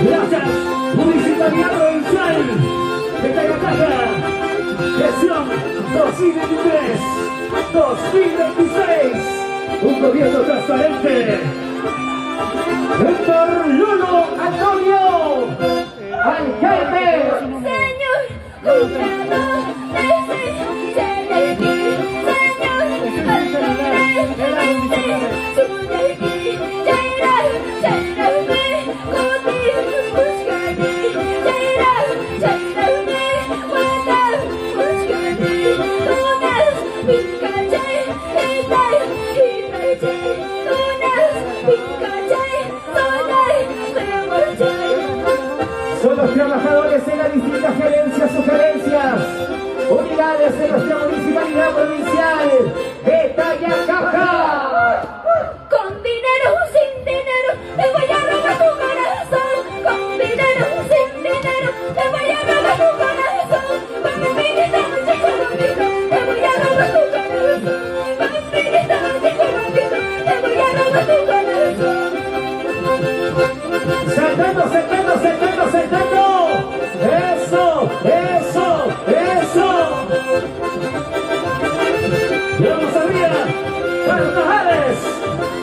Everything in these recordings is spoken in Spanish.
Gracias, Municipalidad Provincial de Cayacaja. Gestión 2023-2026. Un gobierno transparente. Héctor Lulo Antonio, alcalde. Señor, jurado, son los trabajadores de las distintas gerencias, sugerencias, unidades de nuestra municipalidad provincial de Tayacaja. con dinero o sin dinero, te voy a robar tu corazón. Con dinero o sin dinero, te voy a robar tu corazón. Con mi vida chico bonito, te voy a robar tu corazón. Con mi vida chico bonito, te voy a robar tu corazón. Saltando, saltando, saltando, saltando. Eso, eso, eso. Y vamos arriba, Cartajales,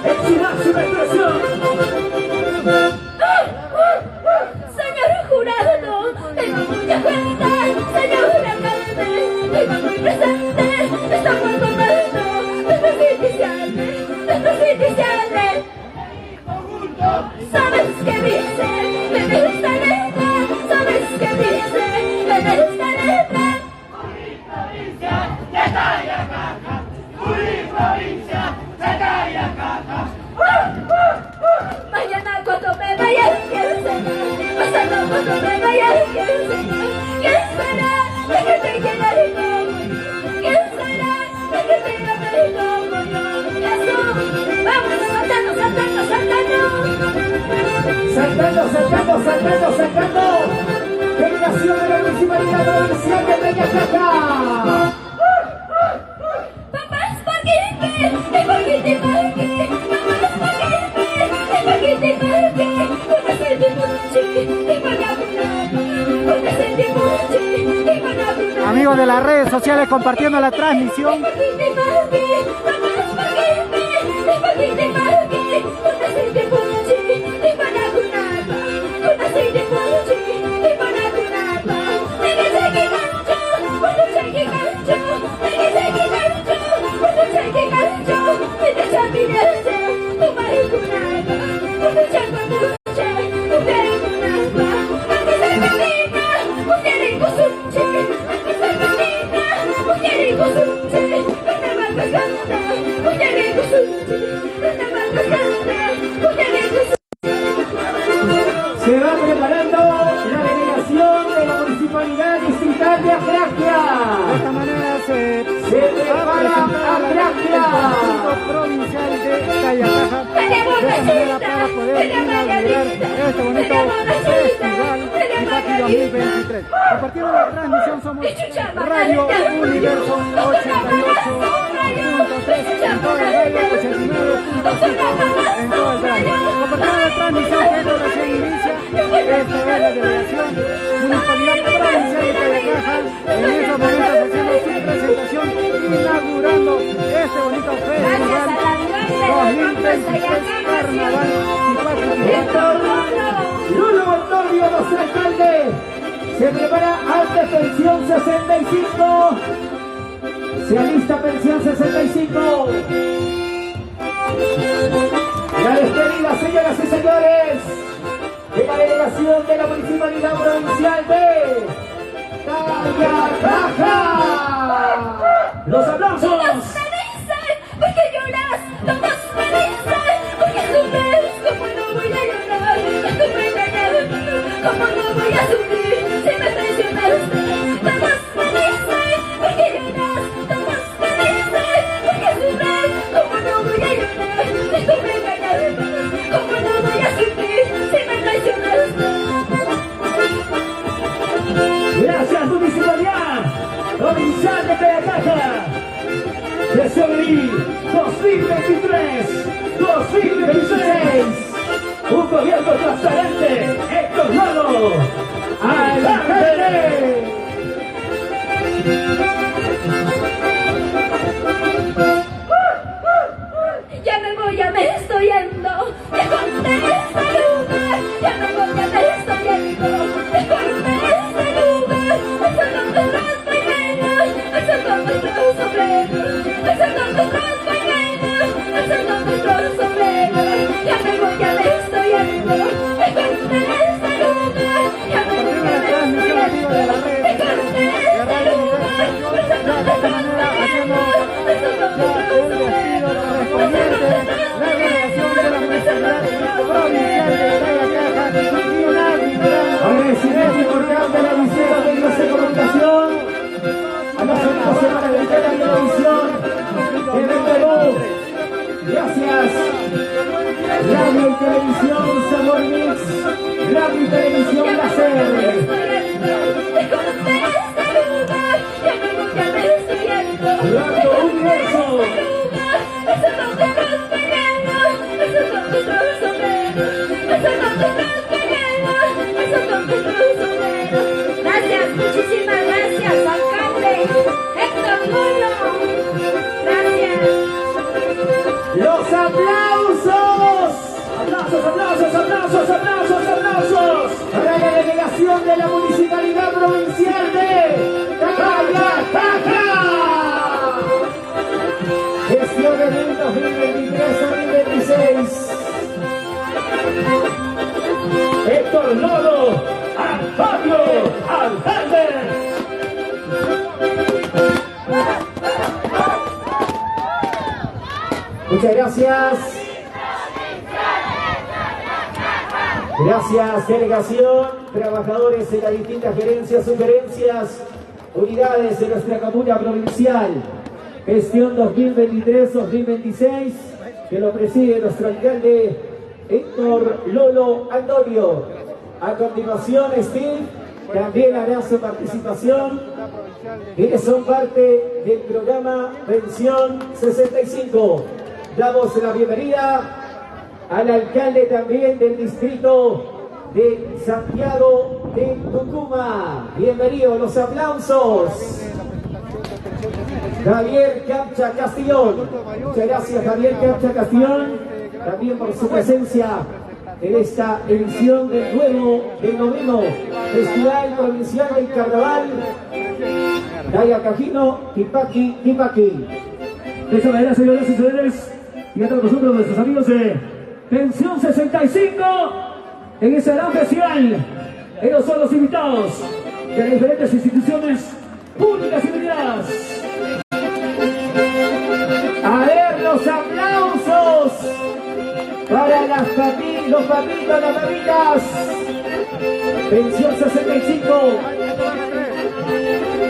en su máxima expresión. Señor jurado, tengo mucha cuenta. Señor alcalde, tengo muy presente. Estamos tomando nuestros iniciales, nuestros iniciales. ¿Sabes qué dice? Me gusta letra. ¿Sabes qué dice? Me gusta letra. Provincia de Tayacaja, provincia de Tayacaja. Mañana cuando me vaya, ¿quién será? Pasado cuando me vaya, ¿quién será? ¿Quién será? ¿De que te quiera y como yo? ¿Quién será? ¿De que te quiera y como yo? Eso, vamos, saltando, saltando, saltando. Saltando, saltando, saltando, saltando. Delegación de la municipalidad provincial de Tayacaja. Papás, paquete, paquete, paquete. Papás, paquete, paquete, paquete. Una sede muchi, y para una sede muchi, y para Amigos de las redes sociales compartiendo la transmisión. Se va preparando la delegación de la municipalidad distrital de Agracia. De esta manera se prepara Agracia. provincial de Tayacaja. De esta manera para poder inaugurar este bonito festival Itaqui 2023. Compartiendo la transmisión somos Radio Universo 88.3 en toda el radio, 89.5 en todo el radio. Compartiendo la transmisión que esto recién inicia. Esto es la delegación Municipalidad Provincial de Tayacaja. En estos momentos haciendo su presentación, inaugurando este bonito festival 2023 Carnaval Héctor Lulo Antonio, nuestro alcalde. Se prepara ante pensión 65. Se alista pensión 65. La despedida, señoras y señores, de la delegación de la municipalidad provincial de Tayacaja. Los aplausos. ¿Por qué lloras? Todos me dicen, ¿por qué sufres? ¿Cómo no voy a llorar? Estuve engañado, ¿cómo no voy a sufrir? Si me traicionaste. Todos me dicen, ¿por qué lloras? Todos me dicen, ¿por qué sufres? ¿Cómo no voy a llorar? Estuve engañado, ¿cómo no voy a sufrir? Si me traicionaste. Gracias, municipalidad provincial de Tayacaja. Gestión 2023-2026. Un gobierno transparente. Héctor Ya me voy, ya me estoy yendo. Déjame este lugar. Ya me voy, ya me estoy yendo. Déjame este lugar. Alzando nuestras mañanas, alzando nuestros sombreros, alzando nuestras mañanas, alzando nuestros sombreros. Ya me voy, ya me estoy yendo. Déjame este lugar. Ya me voy, ya me estoy yendo. Déjame este lugar. Alzando nuestras mañanas, alzando nuestros sombreros. La delegación de la Municipalidad Provincial de Tayacaja y una gran Agradecimiento importante a la visita de medios de comunicación, a la Segunda Semana de la Televisión en el Perú. Gracias. Radio y Televisión Sabor Mix, Radio y Televisión Láser. Radio Universo. Gracias, muchísimas gracias, alcalde Héctor Lolo. Gracias. Los aplausos. Aplausos, aplausos, aplausos, aplausos, aplausos. Para la delegación de la Municipalidad Provincial de Tayacaja. Gestión de 2023-2026. Héctor Lolo, Antonio Alcalde. Muchas gracias. Gracias, delegación, trabajadores de las distintas gerencias, sugerencias, unidades de nuestra comuna provincial. Gestión 2023-2026, que lo preside nuestro alcalde Héctor Lolo Antonio. A continuación, Steve también hará su participación, quienes son parte del programa Pensión 65. Damos la bienvenida al alcalde también del distrito de Santiago de Tucumán. Bienvenido, los aplausos. Javier Capcha Castillón. Muchas gracias, Javier Capcha Castillón, también por su presencia en esta edición del noveno Festival Provincial del Carnaval Tayacajino Tipaqui Tipaqui. De esta manera, señoras y señores, y a todos nosotros, nuestros amigos de Pensión 65, en este gran festival, ellos son los invitados de las diferentes instituciones públicas y privadas. A ver, los aplausos para los papitos, las papitas. Pensión 65.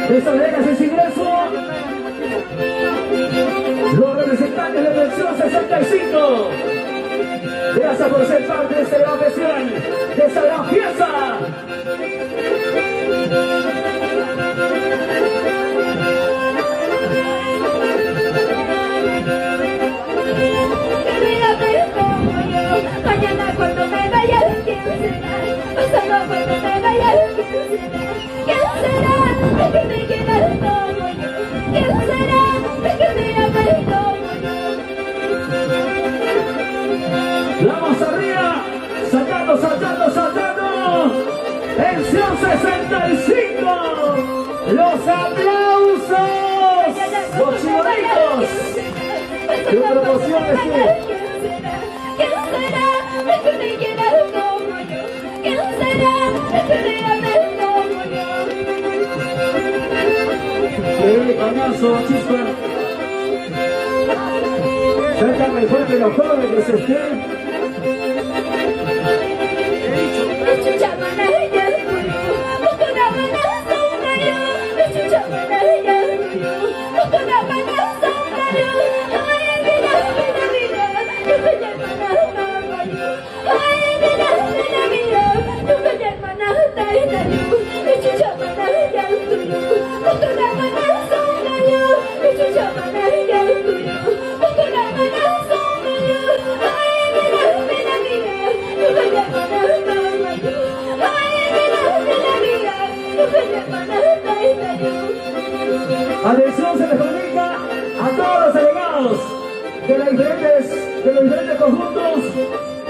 De esta manera se ingreso los representantes de Pensión 65. Gracias por ser parte de este gran festival, de esta gran fiesta. Mañana cuando me vaya, ¿quién será? Pasado cuando me vaya, ¿quién será? ¿Quién será? El que me quiera como yo. ¿Quién será? El que me ame como yo. Vamos arriba, saltando, saltando, saltando. Pensión 65. Los aplausos. Los chibolitos. ¡Qué promoción es que! ¿Quién será el que me quiera como yo? ¿Quién será el que me ame como yo? ¡Qué bañazo, chispa! Saca mejor que los jóvenes,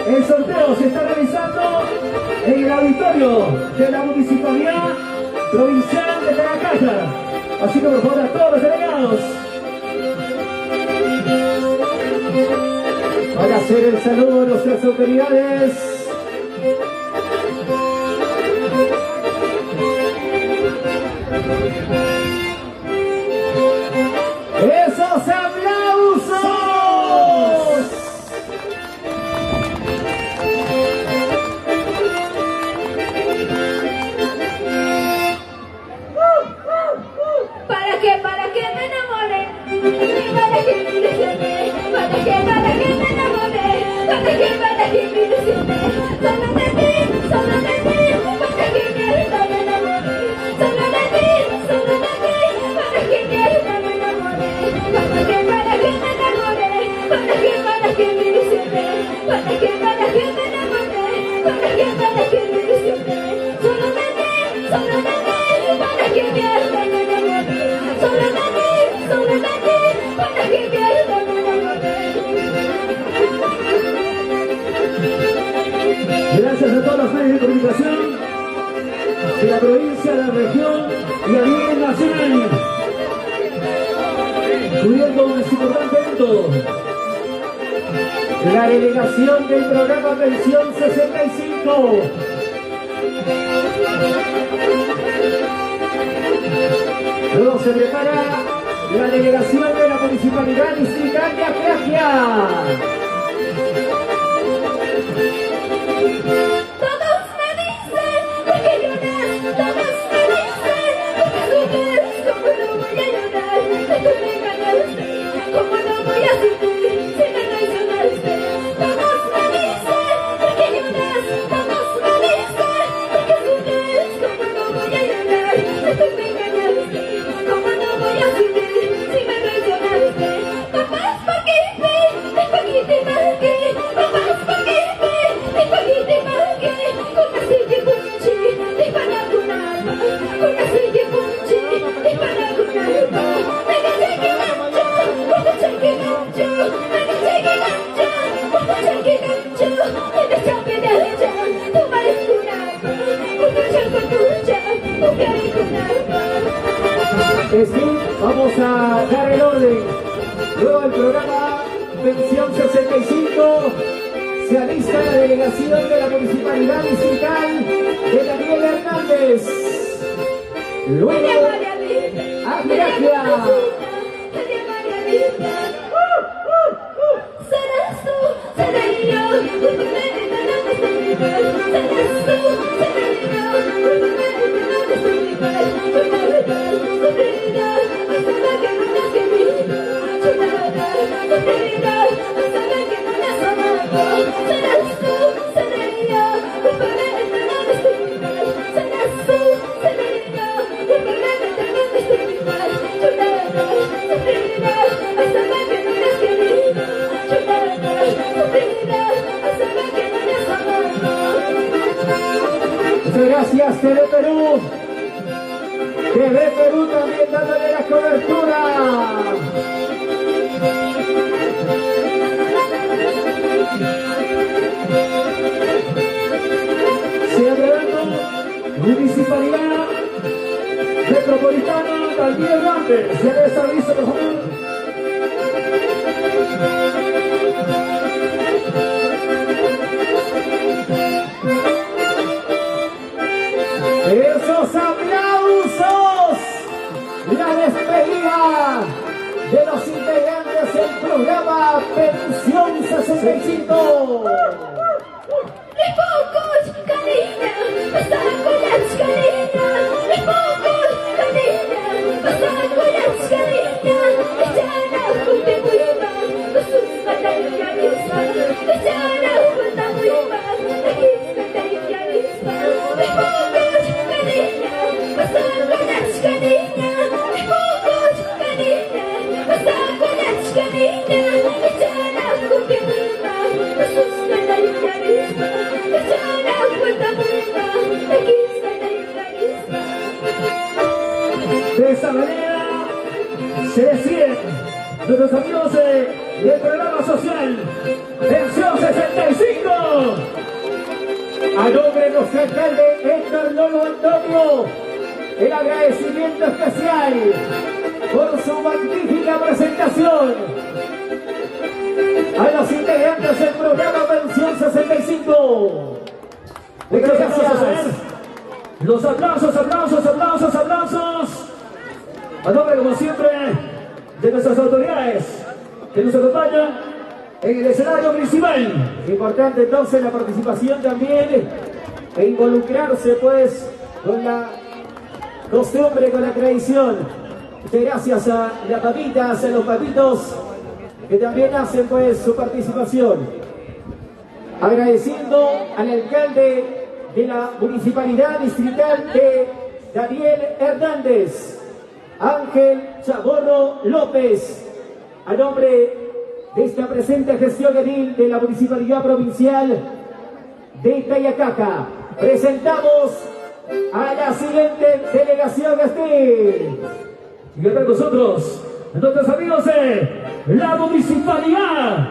El sorteo se está realizando en el auditorio de la Municipalidad Provincial de Tarapacá. Así que por favor a todos los delegados para hacer el saludo a nuestras autoridades. ¡Esos aplausos! Para que me enamore, para que me ilusione, para que me enamore, para que me ilusione, solo de ti, para que me enamore, solo de ti, para que me enamore, para que me enamore, para que me ilusione, para que me enamore, para que me ilusione, solo de ti, para que me enamore. Solo de ti, para que me enamore. Gracias a todos los medios de comunicación de la provincia, de la región y a nivel nacional, cubriendo un importante evento. La delegación del programa Pensión 65. Luego se prepara la delegación de la Municipalidad Distrital de Acacia. Todos me dicen, ¿por qué lloras? Todos me dicen, ¿por qué sufres? ¿Cómo no voy a llorar? Tú me engañaste, ¿cómo no voy a sufrir si me traicionaste? Todos me dicen, ¿por qué lloras? Todos me dicen, ¿por qué sufres? ¿Cómo no voy a llorar? Tú me engañaste, ¿cómo no voy a sufrir si me traicionaste? Papás, ¿por qué? Papás, ¿por qué? Sí, vamos a dar el orden. Luego del programa Pensión 65 se alista la delegación de la Municipalidad Distrital de Daniel Hernández. Luego Agracia. Serás tú, seré yo, Muchas gracias, TV Perú. TV Perú también dándole la cobertura. Celebrando Municipalidad Metropolitana Daniel Hernández. Ya debe estar listo, por favor. ¡Esos aplausos! La despedida de los integrantes del programa Pensión 65. Repocos, canina, pasacolas, canina, repocos, canina, pasacolas, canina, echana, junte muy mal, con sus batallas ya mismas, echana, junta muy mal, aquí está ya misma, repocos, canina, pasacolas, canina, repocos, canina, pasacolas, canina, echana, junte muy mal, con sus batallas ya misma. De esta manera se deciden nuestros amigos del programa social Pensión 65. A nombre de nuestro alcalde Héctor Lolo Antonio, el agradecimiento especial por su magnífica presentación. A los integrantes del programa Pensión 65. Muchas gracias. Los aplausos, aplausos, aplausos, aplausos. A nombre, como siempre, de nuestras autoridades que nos acompañan en el escenario principal. Importante entonces la participación también e involucrarse pues con la costumbre, con la tradición. Muchas gracias a las papitas, a los papitos que también hacen pues su participación. Agradeciendo al alcalde de la Municipalidad Distrital de Daniel Hernández, Ángel Chaborro López, a nombre de esta presente gestión edil de la Municipalidad Provincial de Tayacaja. Presentamos a la siguiente delegación edil. Y con nosotros, nuestros amigos de la Municipalidad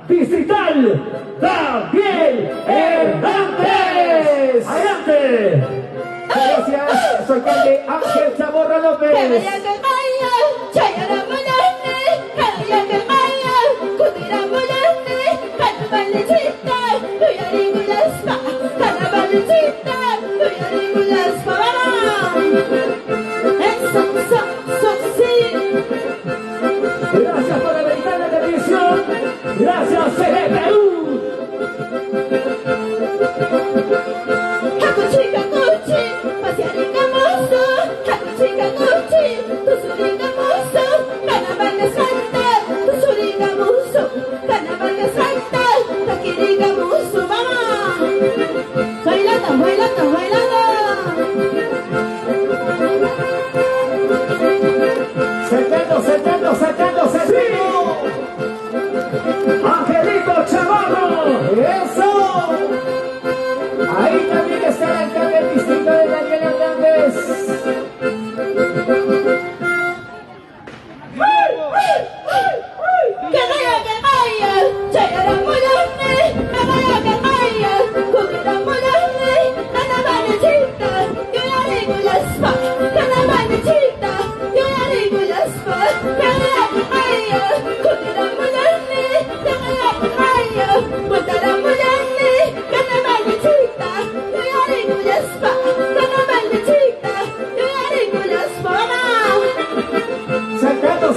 Distrital Daniel Hernández. ¡Adelante! Gracias, su alcalde Ángel Chaborro López. Gracias por la americana televisión. Gracias, Perú. Sacando. Angelito Chavarro. ¡Eso! Ahí también está el alcalde del distrito de Daniel Hernández. Sacando.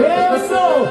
Eso.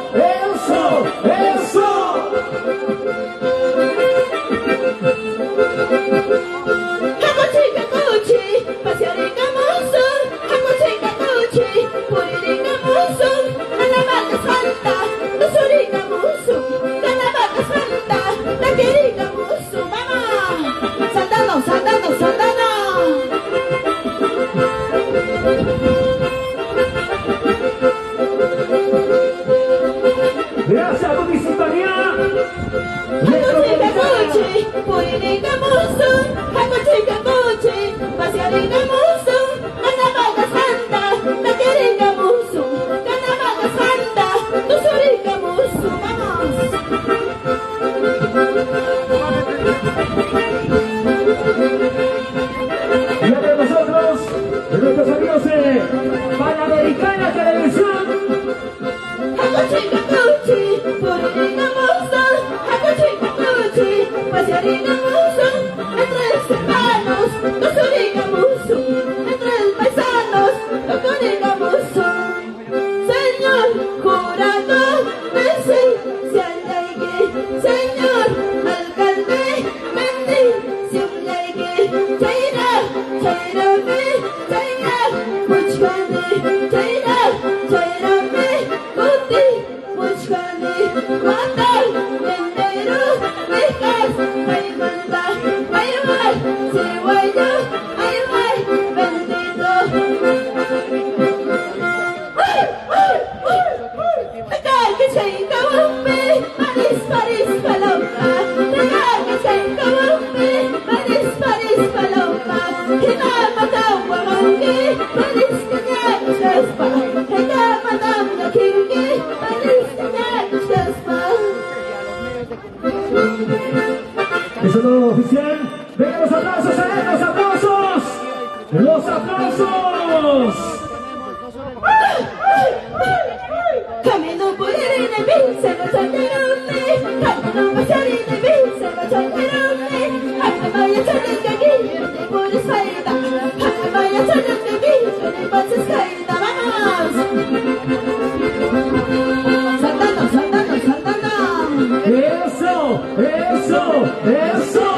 Gracias, Municipalidad. Y entre nosotros, nuestros amigos de Panamericana Televisión. Hakuchi, Venga, los aplausos, a ver, los aplausos. Los aplausos. Camino por el enemigo, se va a chantarme. Camino por el enemigo, se va a chantarme. Hasta vaya a chantar que aquí, te pones caída. Hasta vaya a chantar que aquí, te pones caída. ¡Vamos! Saltando, saltando, saltando. Eso, eso, eso.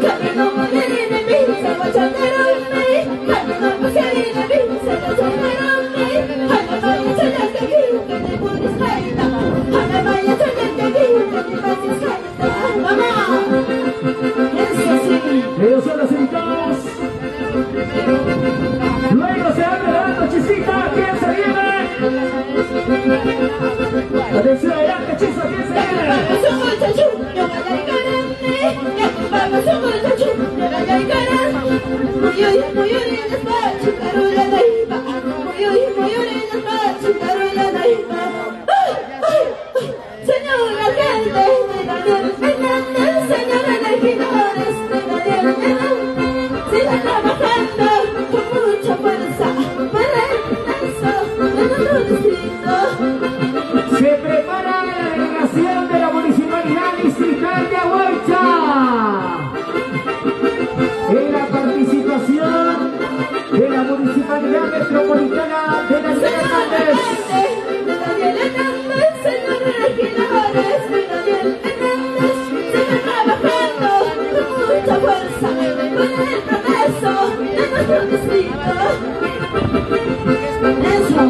Camino por el enemigo, se va a chantarme. Camino por el enemigo, se va a chantarme. Hasta vaya a chantar que aquí, te pones caída. Hasta vaya a chantar que aquí, te pones caída. ¡Vamos! Eso sí. Ellos son los invitados. Luego se abre la nochecita. ¿Quién se viene? Atención, adelante, Chizo, ¿quién se viene? Vamos a muchacho, yo vaya a vamos a muchacho, yo vaya a muy en el despacho, Carola Naiva. Muy en el despacho, Carola Naiva. Señor alcalde de Daniel Hernández, señora regidores de Daniel Hernández, sigan trabajando con mucha fuerza para el progreso de nuestro distrito. Se prepara la delegación de la Municipalidad Distrital de Aguaycha. En la participación de la Municipalidad Metropolitana de Daniel Hernández. De Daniel Hernández, señores regidores de Daniel Hernández, sigan trabajando con mucha fuerza para el progreso de nuestro distrito. Eso.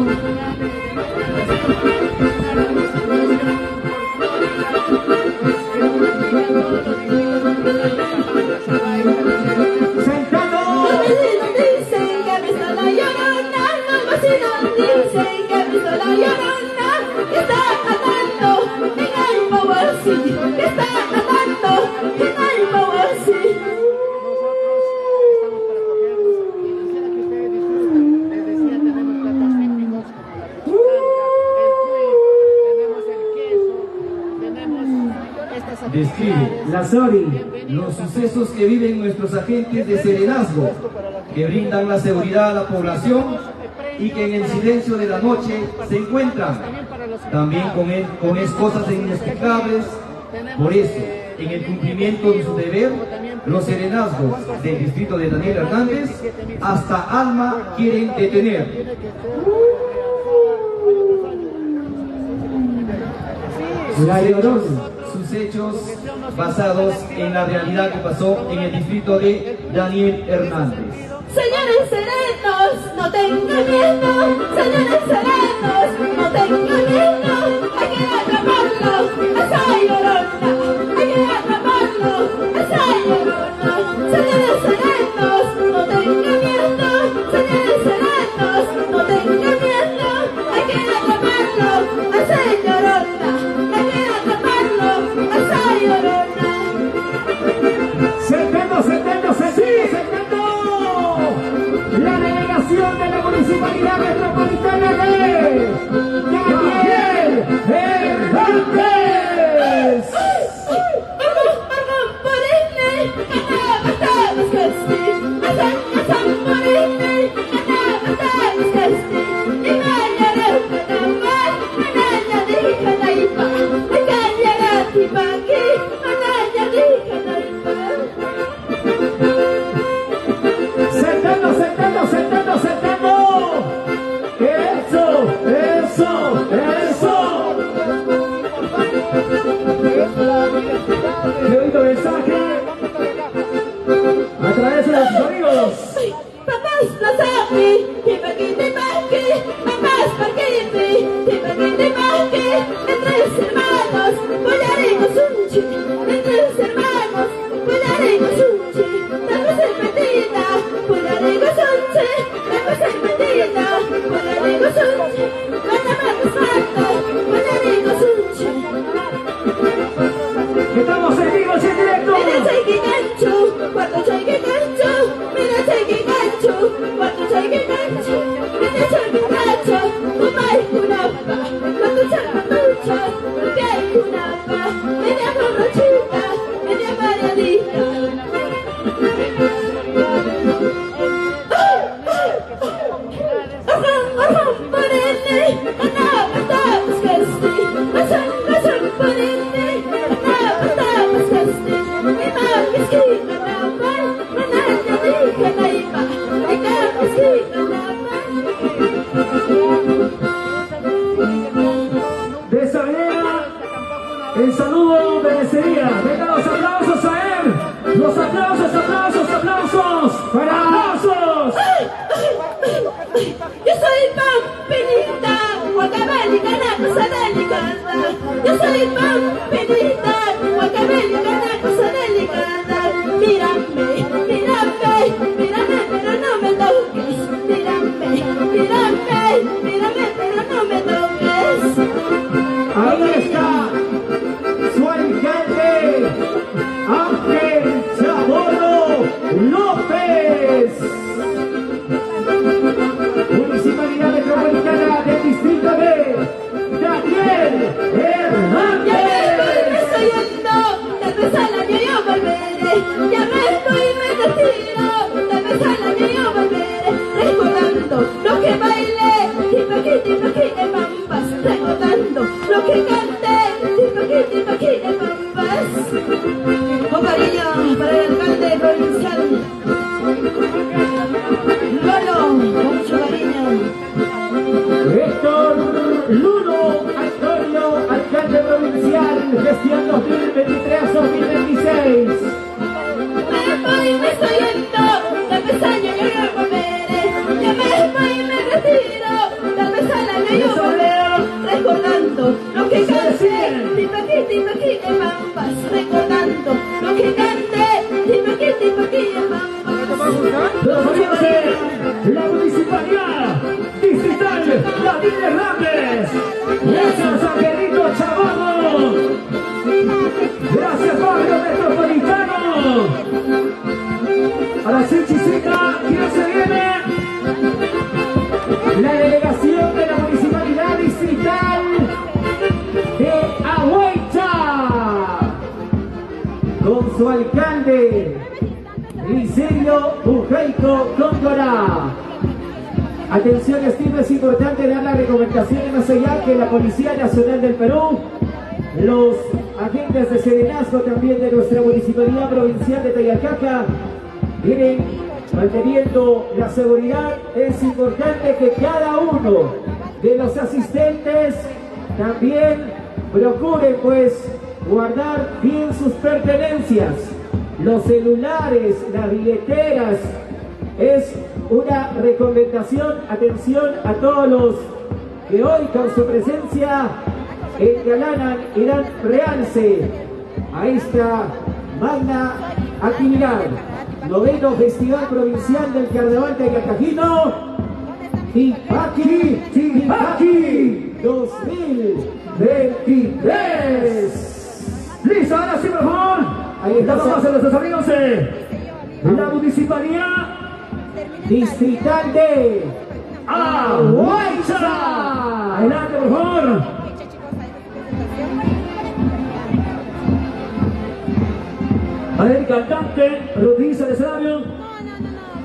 Sentado. Los vecinos dicen que ha visto la llorona, los vecinos dicen que ha visto la llorona, que está cantando en el Power City, que está cantando en el Power City. Describe La Sori. los sucesos que viven nuestros agentes de serenazgo, que brindan la seguridad a la población y que en el silencio de la noche se encuentran también con cosas inexplicables. Por eso, en el cumplimiento de su deber, los serenazgos del distrito de Daniel Hernández hasta Alma quieren detener. La Llorona. Sus hechos basados en la realidad que pasó en el distrito de Daniel Hernández. Señores serenos, no tengan miedo, señores serenos, no tengan miedo, hay que atraparlo, esa llorona, hay que atraparlo, esa llorona. Señores serenos, no tengan miedo, señores serenos, no tengan miedo, hay que atraparlo, esa llorona, hay que atraparlo, esa llorona. Sentado, sentado, sentado. La delegación de la Municipalidad Metropolitana de Daniel Hernández. Sentado, sentado, sentado, sentado. Eso, eso, eso. Qué bonito mensaje a través de los amigos. Papás, Plazapi, Tipaqui, papás, Parquiti, Tipaqui, entre los hermanos, Pollaricos Unchi, entre los hermanos, Pollaricos Unchi, dame serpentina, Pollaricos Unchi, dame serpentina, Pollaricos Unchi, mándame respeto, Pollaricos Unchi. Estamos en vivo y en directo. Mira, Chequi Cancho, cuarto Chequi Cancho, mira, Chequi Cancho, cuarto Chequi Cancho, mira, Chequi Cancho, Kumai Kunapa, cuarto Chequi Cancho, Kumai Kunapa. El saludo merecería. Vengan los aplausos a él. Los aplausos, aplausos, aplausos. ¡Aplausos! Yo soy Pampinita, Guacamelica, Naco, Delicada. Yo soy Pampinita, Guacamelica, Naco, Delicada. Mírame, mírame, mírame, pero no me toques. Mírame, mírame, mírame, pero no me toques. Ahí está su alcalde, Ángel Chamorro López. Municipalidad Metropolitana del Distrito de Daniel Hernández. Estoy yendo, tal vez al año yo volveré. Ya me estoy, me retiro, tal vez al año yo volveré. Recordando lo que bailé, tipo aquí en Pampas. Recordando lo que canté, tipo aquí en Pampas. Con cariño para el alcalde provincial Lolo, con mucho cariño. Héctor Luno Antonio, alcalde provincial, gestión 2023-2026. Me estoy yendo, tal vez al año yo volveré. Ya me voy, me retiro, tal vez al año yo volveré. Recordando lo que canté, tipo aquí en Pampas. Recordando lo que canté, tipo aquí en Pampas. Los amigos de la Municipalidad Distrital Daniel Hernández. Gracias, Angelito Chavarro. Gracias, Barrio Metropolitano. A la Chinchisica, ¿quién se viene? La delegación de la Municipalidad Distrital de Ahuaycha, con su alcalde, Licerio Ujeico Góngora. Atención, estimo, es importante dar las recomendaciones más allá que la Policía Nacional del Perú, los agentes de serenazgo también de nuestra Municipalidad Provincial de Tayacaca, vienen manteniendo la seguridad. Es importante que cada uno de los asistentes también procuren pues guardar bien sus pertenencias, los celulares, las billeteras. Es una recomendación. Atención a todos los que hoy con su presencia engalanan y dan realce a esta magna actividad. 9º Festival Provincial del Carnaval de Cartagena, Tipaqui 2023. Listo, ahora sí, por favor. Ahí está, Damos a nuestros amigos de la Municipalidad Distrital de Ahuaycha. Adelante, por favor. A ver, cantante, utiliza el escenario.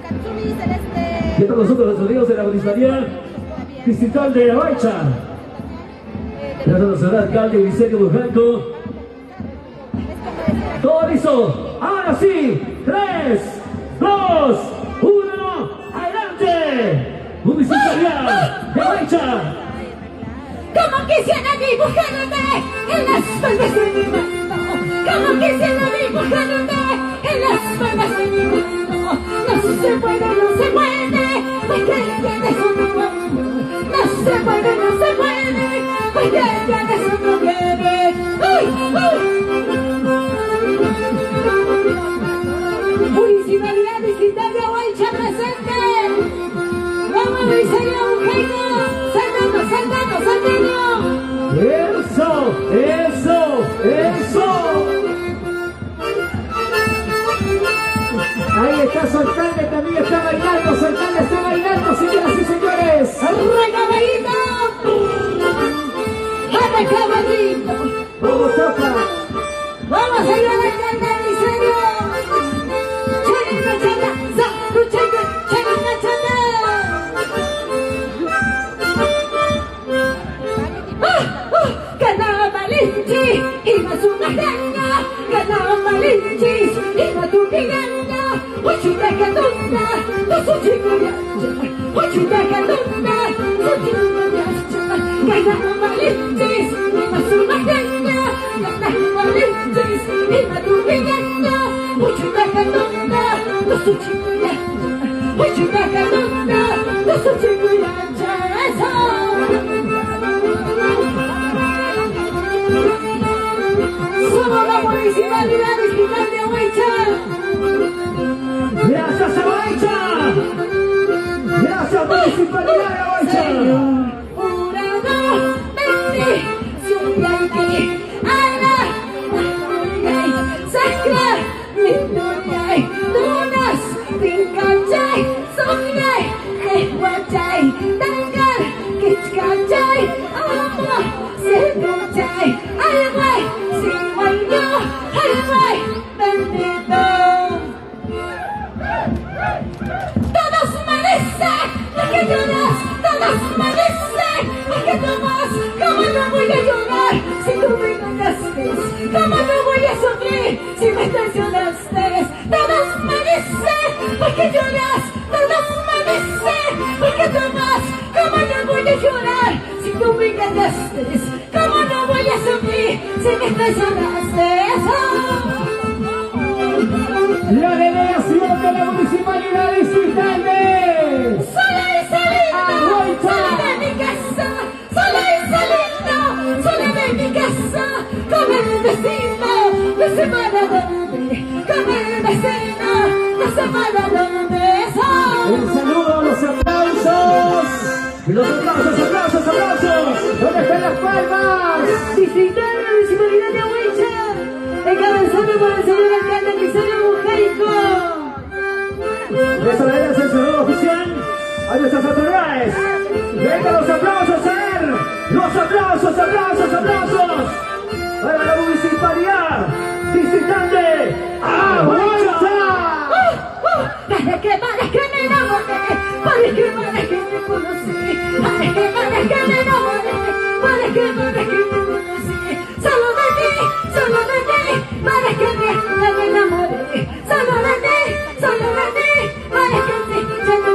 Katsumi Celeste. Y están nosotros los amigos de la Municipalidad Distrital de Ahuaycha. Gracias a nuestro alcalde Licerio Ujeico. Todo listo. Ahora sí. 3, 2, 1. ¡Adelante! Municipalidad de Ahuaycha. Como quisiera dibujarte en las palmas de mi mano. Como quisiera dibujarte en las palmas de mi mano. No se puede, no se puede, porque tienes otro amor. No se puede, no se puede, porque tienes otro querer. Municipalidad Distrital de Ahuaycha presente. Vamos, Licerio Ujeico. Saltando, saltando, saltando. eso, eso, eso. Ahí está su alcalde, también está bailando, su alcalde está bailando, señoras y señores. ¡Recaballito! ¡Anda, caballito! ¿Cómo toca? ¡Vamos a ir a la alcalde, Licerio! ¡Chayana, chayana! ¡Zapu, chayana, chayana, chayana! ¡Ganaba Malinchi! ¡Y más una gana! ¡Ganaba Malinchi! ¡Y más tu giganta! ¡Ochita catunda! ¡Su chico yacha! ¡Ochita catunda! ¡Su chico yacha! ¡Ganaba Malinchi! ¡Y más una gana! Somos la municipalidad distrital de Huaycha. Gracias a Huaycha. Gracias Municipalidad de Huaycha. Jurado, bendición de Haití. Ana, Muriay, Sacra, Mitoyay, Tunas, Tincachay, Soñay, Jehuachay, Tangar, Kichcachay, Amo, Sepuchay, Alway, Simayo, Alway, bendito. Todos merecen lo que lloras, todos merecen lo que tomas. ¿Cómo no voy a llorar si tú me engañaste? ¿Cómo no voy a sufrir si me traicionaste? Todos merecen lo que lloras, todos merecen lo que tomas. ¿Cómo no voy a llorar si tú me engañaste? ¿Cómo no voy a sufrir si me traicionaste? La delegación de la Municipalidad Distrital de Sola y saliendo, Huaycha. sola de mi casa, sola y saliendo, sola de mi casa, con el vecino, no sé para dónde, con el vecino, no sé para dónde soy. Un saludo, los aplausos. Los aplausos, aplausos, aplausos. ¿Dónde están las palmas? Distrital de la Municipalidad de Huaycha, encabezado por el señor alcalde Cristiano Mujerico. De esa manera es el saludo oficial a nuestras autoridades. Vengan los aplausos a ver. Los aplausos, aplausos, aplausos. Para la Municipalidad Distrital de Huaycha. Para que me enamoré, para que me conocí, para que me enamoré, para que me conocí, solo de ti, para que me enamoré, solo de ti, para que me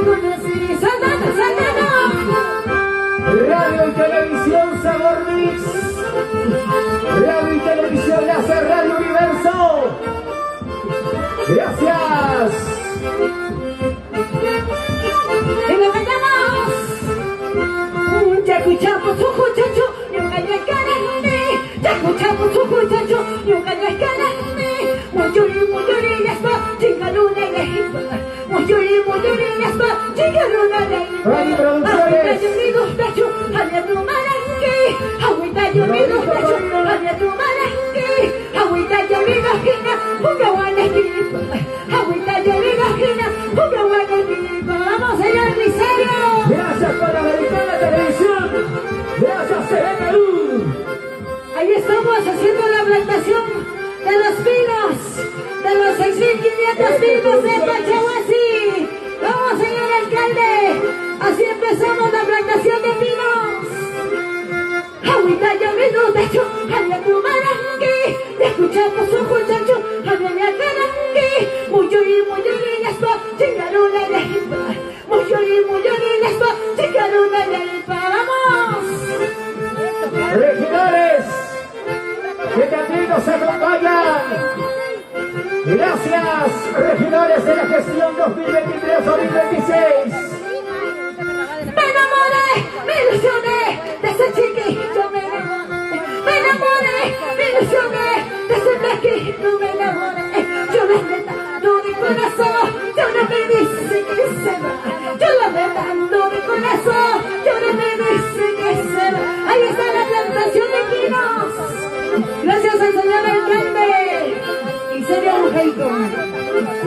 conocí, solo. Radio y Televisión Sabor Mix. Radio y Televisión Láser Radio Universo. Gracias. Y lo cantamos. Ya escuchamos un muchacho y un gallo en carne. Ya escuchamos un muchacho y un gallo en carne. Muyuri, ya está, chingaluna y lejipa. Muyuri, ya está, chingaluna y lejipa. Radio Producciones. Agüita yo mi gustacho, había tu maranqui. Agüita yo mi gustacho, había tu maranqui. Agüita yo mi gajina, una buena equipa. Agüita yo mi gajina, una buena equipa. Vamos, señor Liceo. Gracias Panamericana Televisión. Gracias Serena Luz. Ahí estamos haciendo la plantación de los pinos, de los 6.500 pinos de Pachahuasi. Vamos, señor alcalde, así empezamos la plantación de pinos. Agüita yo mi gustacho, había tu maranqui. Escuchamos un muchacho, había mi caranqui. Muyuri, ya está, chingaluna y lejipa. Muyuri, ya está, chingaluna y lejipa. ¡Vamos! Regionales que también nos acompañan. Gracias, regionales de la gestión 2023-2026. Me enamoré, me ilusioné de ese chiquito, me enamoré. Me enamoré, me ilusioné de ese flaquito, me enamoré. Yo lo amé tanto de corazón, yo no me dice que se va. Yo lo amé tanto de corazón, yo no me dice que se va. Ahí está la plantación de pinos. Gracias al señor alcalde y señor Mujerico.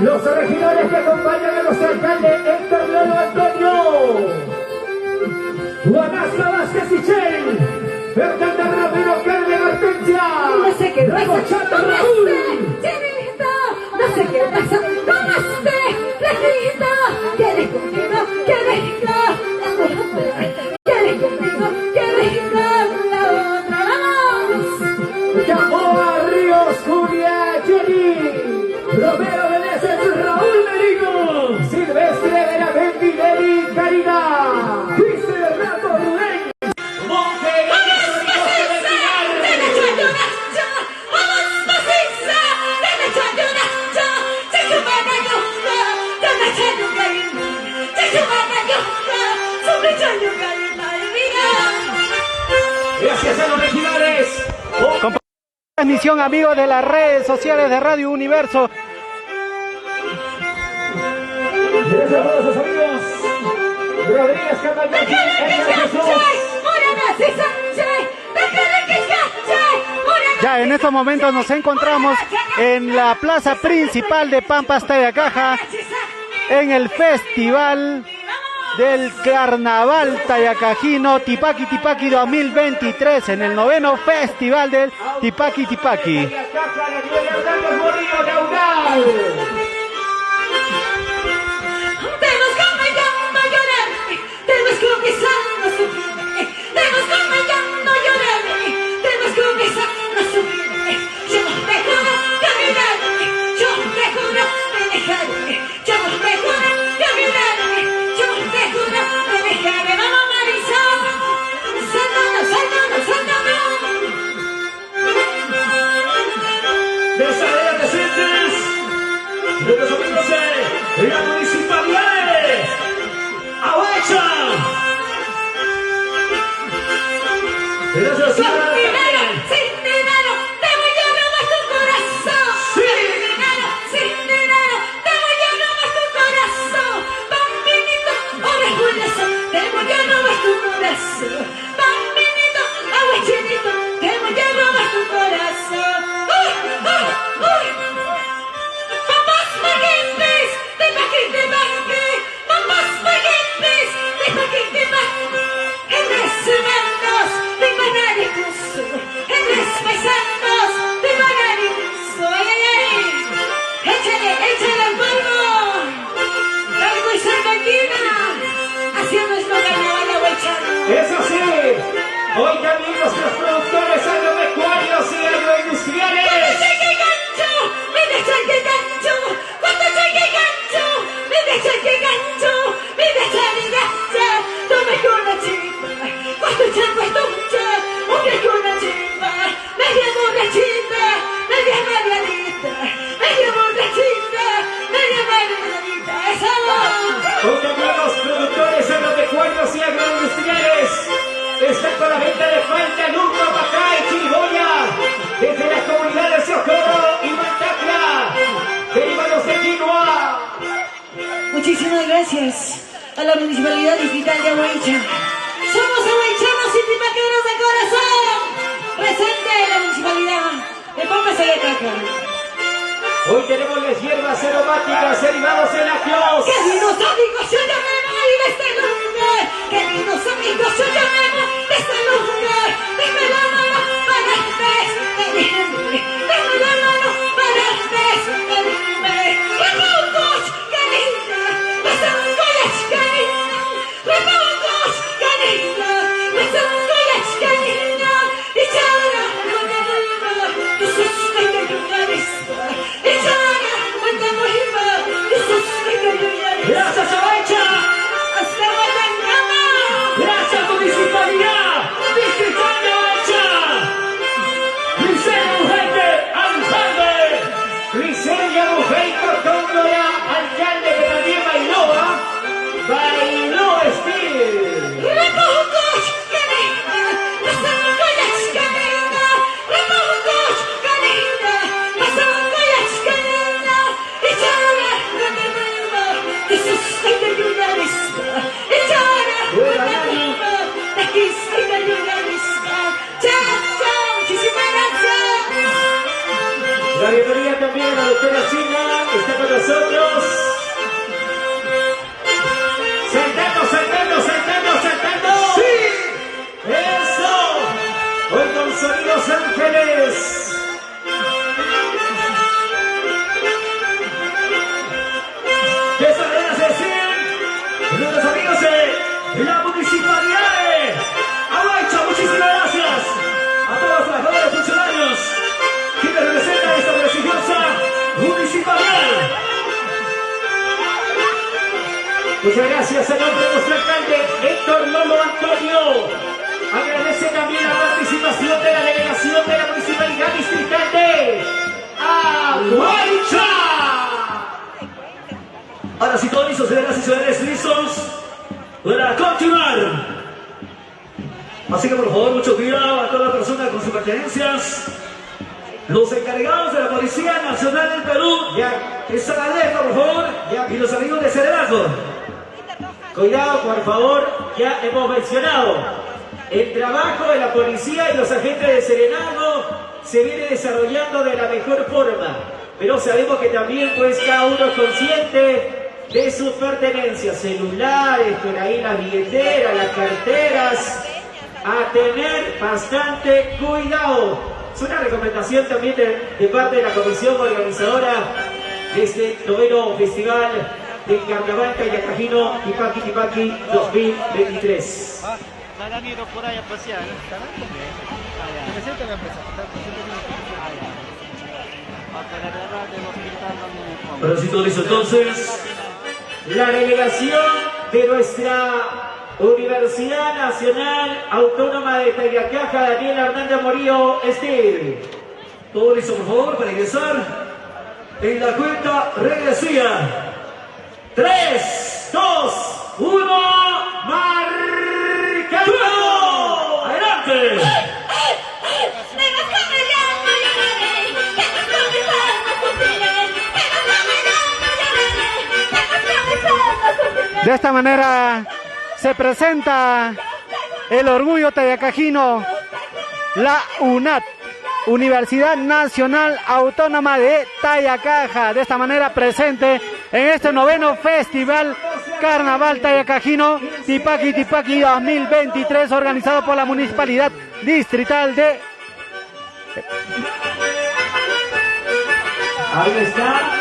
Los regionales que acompañan a los alcaldes Héctor León Antonio, Juanasca Vázquez y Chen, Fernanda Romero, Carmen Hortensia, No sé qué pasa Raúl con Raúl. este chinito, no sé qué pasa con este flaquito. ¿Quieres conmigo? ¿Quieres con la otra? ¿Quieres conmigo? ¿Quieres con la otra? ¡Vamos! Gamboa, Ríos, Julia, Jenny, Romero Meneses, Raúl Merino, Silvestre Benaventi, Nelly, Karina, Luis Renato Rubén, Monje, ¡Derecho a tu nacho! transmisión, amigos de las redes sociales de Radio Universo. Gracias a todos los amigos. Rodríguez, Camayaki, Ya en estos momentos nos encontramos en la plaza principal de Pampas Tayacaja, en el festival del Carnaval Tayacajino Tipaqui Tipaqui 2023, en el 9º festival del Tipaqui Tipaqui. La municipalidad de Ahuecha. Gracias, señora. Sin dinero, te voy a robar tu corazón. Sin dinero, te voy a robar tu corazón. Bambinito, orejuelazo, te voy a robar tu corazón. Bambinito, ahuechinito, te voy a robar tu corazón. ¡Uy, uy, uy! ¡Papás paguetes! ¡Mamás paguetes! ¡Eres humanos! ¡Tengo naricoso! ¡Eres paisanos! ¡Tengo naricoso! ¡Ay, ay, ay! ¡Échale el polvo! ¡Largo y gallina! Haciendo esto carnaval ahuechano. ¡Eso sí! Hoy también nuestros productores agropecuarios y agroindustriales. ¡Cuando llegue gancho! ¡Me deja que gancho! ¡Cuando llegue gancho! ¡Me deja que gancho! ¡Me deja de gancho! ¡Tome una chimba! ¡Cuando ya cuesta mucho! ¡Una chimba! ¡Media borrachita! ¡Media mareadita! ¡Media borrachita! ¡Media mareadita! ¡Esa voz! Hoy también los productores agropecuarios y agroindustriales están con la venta de falta, lupa, pacá y chiriboya desde las comunidades de Socorro y Mantacla, derivados de quinoa. Muchísimas gracias a la Municipalidad Distrital de Ahuecha. Somos ahuechanos y tipaqueros de corazón. Presente la Municipalidad de Pampas Tayacaja. Hoy tenemos las hierbas aromáticas derivados de lácteos. Queridos amigos, yo ya me voy de este lugar. Queridos amigos, yo ya me voy de este lugar. Deme la mano para despedirme. Deme la mano para despedirme. ¡Repocos, qué linda! ¡Resangoyas, qué linda! ¡Repocos, qué linda! ¡Resangoyas, qué linda! Y chara, cuando vuelva, tú sos la que yo carezco. Y chara, cuando vuelva, tú sos la que yo carezco. ¡Gracias, Ahuecha! ¡Hasta mañana! ¡Gracias, Municipalidad Distrital de Ahuecha! Liceo Ujete, alcalde. Liceo Ujete, Córdoba, alcalde que también bailó, ¿ah? Bailó Steve. ¡Repocos, qué linda! ¡Resangoyas, qué linda! ¡Repocos, qué linda! ¡Resangoyas, qué linda! Y chara, cuando vuelva, tú sos la que yo carezco. Y chara, cuando vuelva, aquí soy la que yo carezco. ¡Chao, chao! ¡Muchísimas gracias! La bienvenida también a la doctora Sina, está con nosotros. ¡Saltando! ¡Sí! ¡Eso! Hoy con Sonidos Ángeles. ¿Qué sabemos decir? Nuestros amigos de la Municipalidad de Ahuecha, muchísimas gracias a todos los trabajadores funcionarios quienes representan esta prestigiosa municipalidad. Muchas gracias, señor de nuestro alcalde Héctor Lolo Antonio. Agradece también la participación de la delegación de la Municipalidad Distrital de Ahuecha. Ahora sí, todos listos, señoras y señores, listos para continuar. Así que por favor, mucho cuidado a toda persona con sus pertenencias. Los encargados de la Policía Nacional del Perú, ya, que están alerta, por favor, ya, y los amigos de Serenazgo. Cuidado, por favor, ya hemos mencionado, el trabajo de la policía y los agentes de Serenazgo se viene desarrollando de la mejor forma, pero sabemos que también pues cada uno es consciente de sus pertenencias, celulares, por ahí las billeteras, las carteras, a tener bastante cuidado. Es una recomendación también de parte de la comisión organizadora de este noveno festival del Carnaval Tayacajino Tipaqui Tipaqui 2023. Han ido por ahí a pasear. Pero si todo listo, entonces, la delegación de nuestra Universidad Nacional Autónoma de Tayacaja, Daniel Hernández Morillo, Steve. Todo listo, por favor, para ingresar en la cuenta regresiva. 3, 2, 1, marcando. ¡Adelante! De esta manera se presenta el orgullo tayacajino, la UNAT, Universidad Nacional Autónoma de Tayacaja. De esta manera presente en este noveno Festival Carnaval Tayacajino Tipaqui Tipaqui 2023, organizado por la Municipalidad Distrital de... Ahí está.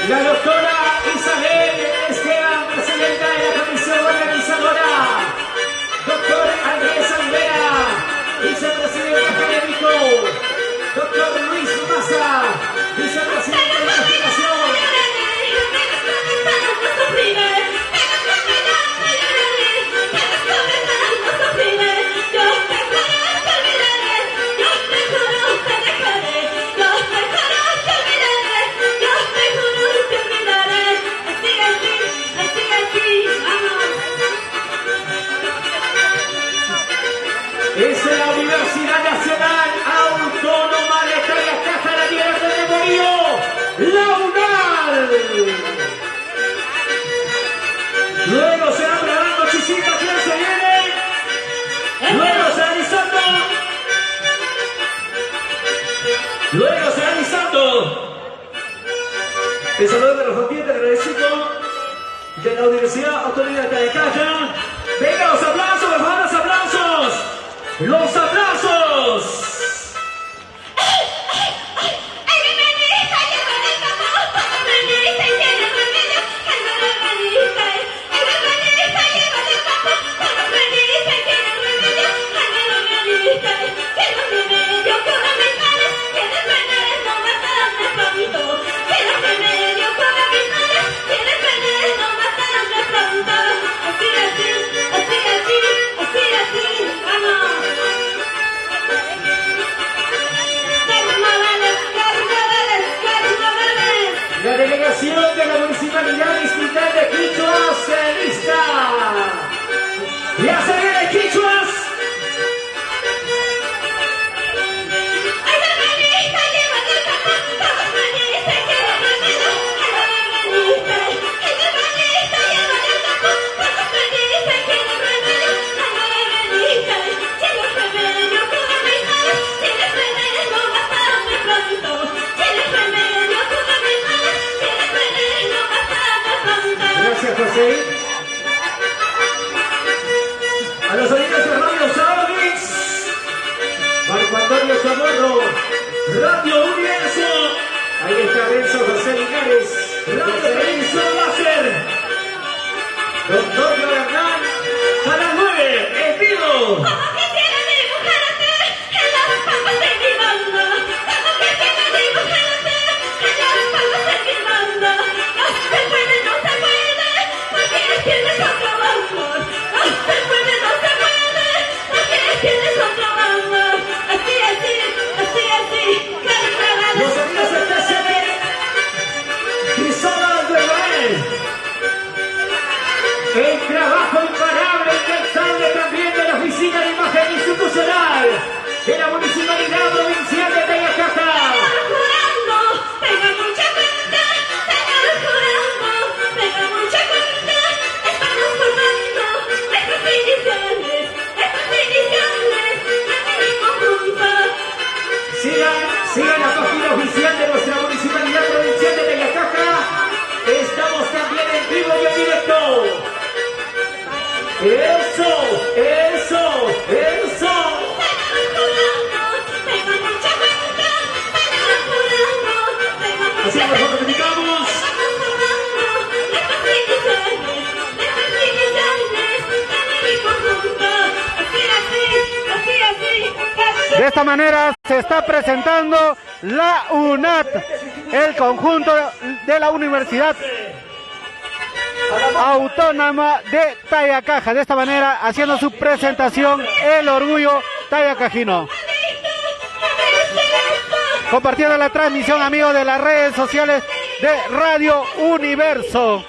La doctora Isabel Esteban, presidenta de la comisión organizadora. Doctor Andrés Alvera, vicepresidente académico. Doctor Luis Maza, vicepresidente de la Federación. Es la Universidad Nacional Autónoma de Tayacaja, Daniel Hernández Morillo, la UNAL. Luego se va preparando Chisita, ¿quién se viene? Luego se va alisando. Luego se va alisando. El saludo de los ambientes agradecido de la Universidad Autónoma de Tayacaja. Venga, los aplausos, por favor, los aplausos. ¡Los aplausos! Así A los amigos de Radio Saorix, Marco Antonio Chamorro, Radio Universo, ahí está Renzo José Linares, Radio Televisión Láser, Don Antonio Hernán, a las 9, en vivo. Como quisiera dibujarte en las palmas de mi mano. Como quisiera dibujarte en las palmas de mi mano. No se puede, no se puede, porque tienes otro amor. No se puede, no se puede, porque tienes otro amor. Así, así, así, así, carnaval. Los amigos de TCB, Crisóbal de Noel, el trabajo imparable, incansable también de la Oficina de Imagen Institucional de la Municipalidad Provincial de Tayacajá. Jurando, tenga mucha cuenta, señor jurando, tenga mucha cuenta, estamos formando estas iniciales, de mi conjunto. Sigan la página oficial de nuestra Municipalidad Provincial de Tayacajá. Estamos también en vivo y en directo. Eso, eso, eso. Tenga mucha cuenta, señor jurando, tenga mucha Así cuenta. nos comunicamos. Estamos formando estas iniciales, de mi conjunto. Así, De esta manera se está presentando la UNAT, el conjunto de la Universidad Autónoma de Tayacajá. De esta manera haciendo su presentación el orgullo tayacajino. Compartiendo la transmisión, amigos de las redes sociales de Radio Universo.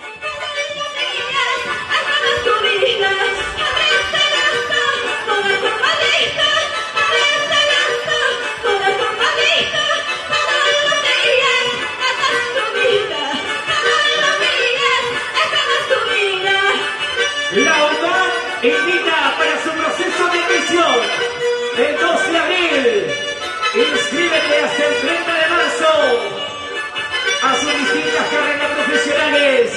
La UNAM invita para su proceso de admisión el 2 de abril. Inscríbete hasta el 30 de marzo a sus distintas carreras profesionales.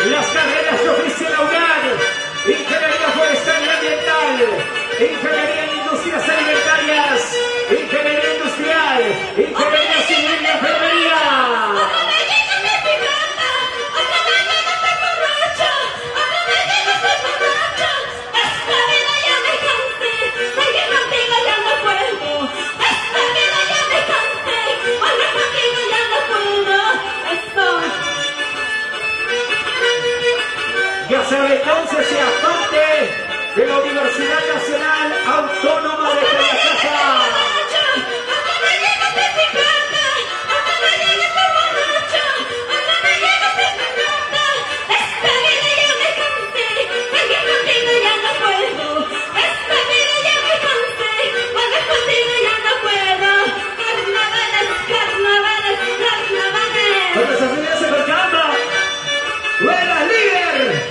Las carreras que ofrece la UNAM: Ingeniería Forestal y Ambiental, Ingeniería en Industrias Alimentarias, Ingeniería Industrial, Ingeniería Civil y Enfermería. Ya sabe, entonces sea parte de la Universidad Nacional Autónoma de Tayacajá. Cuando se regrese con calma, ¡buena líder!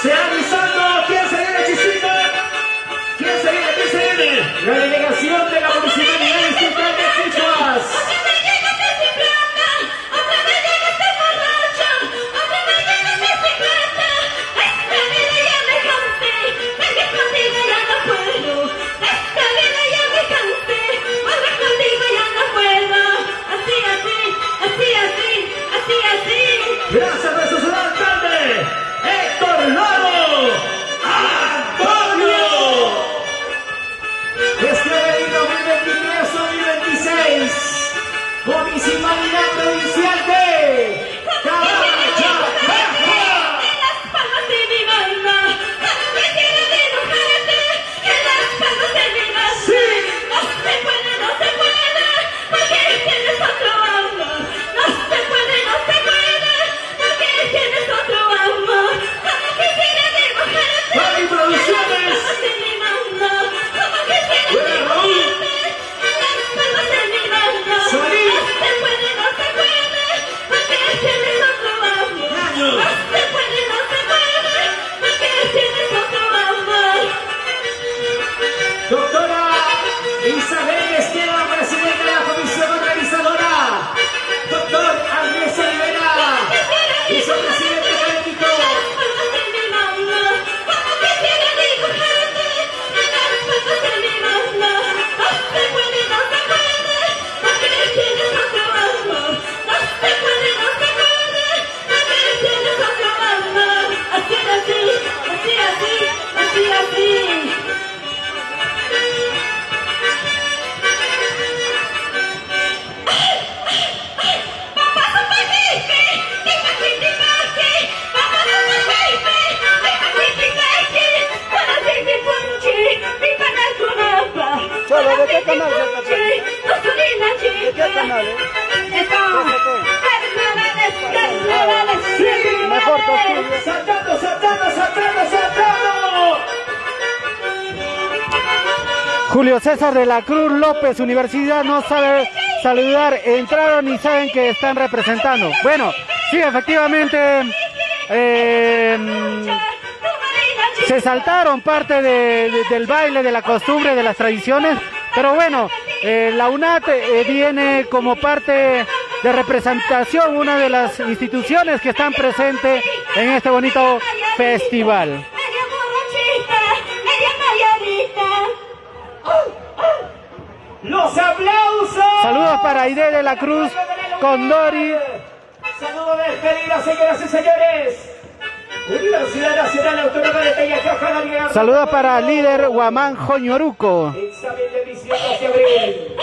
Se avisando, ¿quién se viene? Vicepresidente académico. Cholo, ¿de qué canal se está? ¿De qué canal, Mejor Costillo. Saltando, saltando, saltando, saltando. Julio César de la Cruz López, Universidad no sabe saludar, entraron y saben que están representando. Bueno, sí, efectivamente, se saltaron parte del baile, de la costumbre, de las tradiciones, pero bueno, la UNAT viene como parte de representación, una de las instituciones que están presentes en este bonito festival. Los aplausos. Saludos para Aide de la Cruz Condori. Saludos de despedida, señoras y señores. Universidad Nacional Autónoma de Tayacaja. Saludos para líder Guamán Joñoruco. Examen de admisión 2 de abril.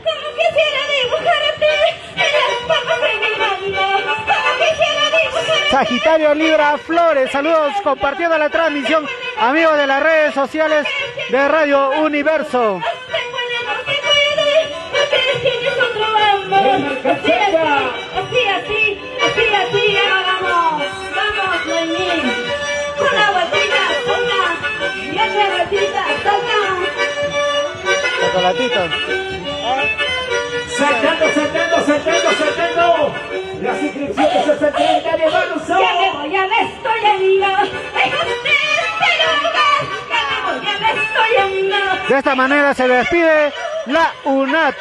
Como quisiera dibujarte en las palmas de mi mano. Como quisiera dibujarte. Sagitario Libra Flores, saludos compartiendo la transmisión, amigos de las redes sociales de Radio Universo. Así, vamos, Noemí. Una vueltita, una, y otra vueltita, Chocolatito. Saltando, saltando, saltando, saltando. Las inscripciones se saltan de marzo. Ya me estoy yendo. De esta manera se despide la UNAT.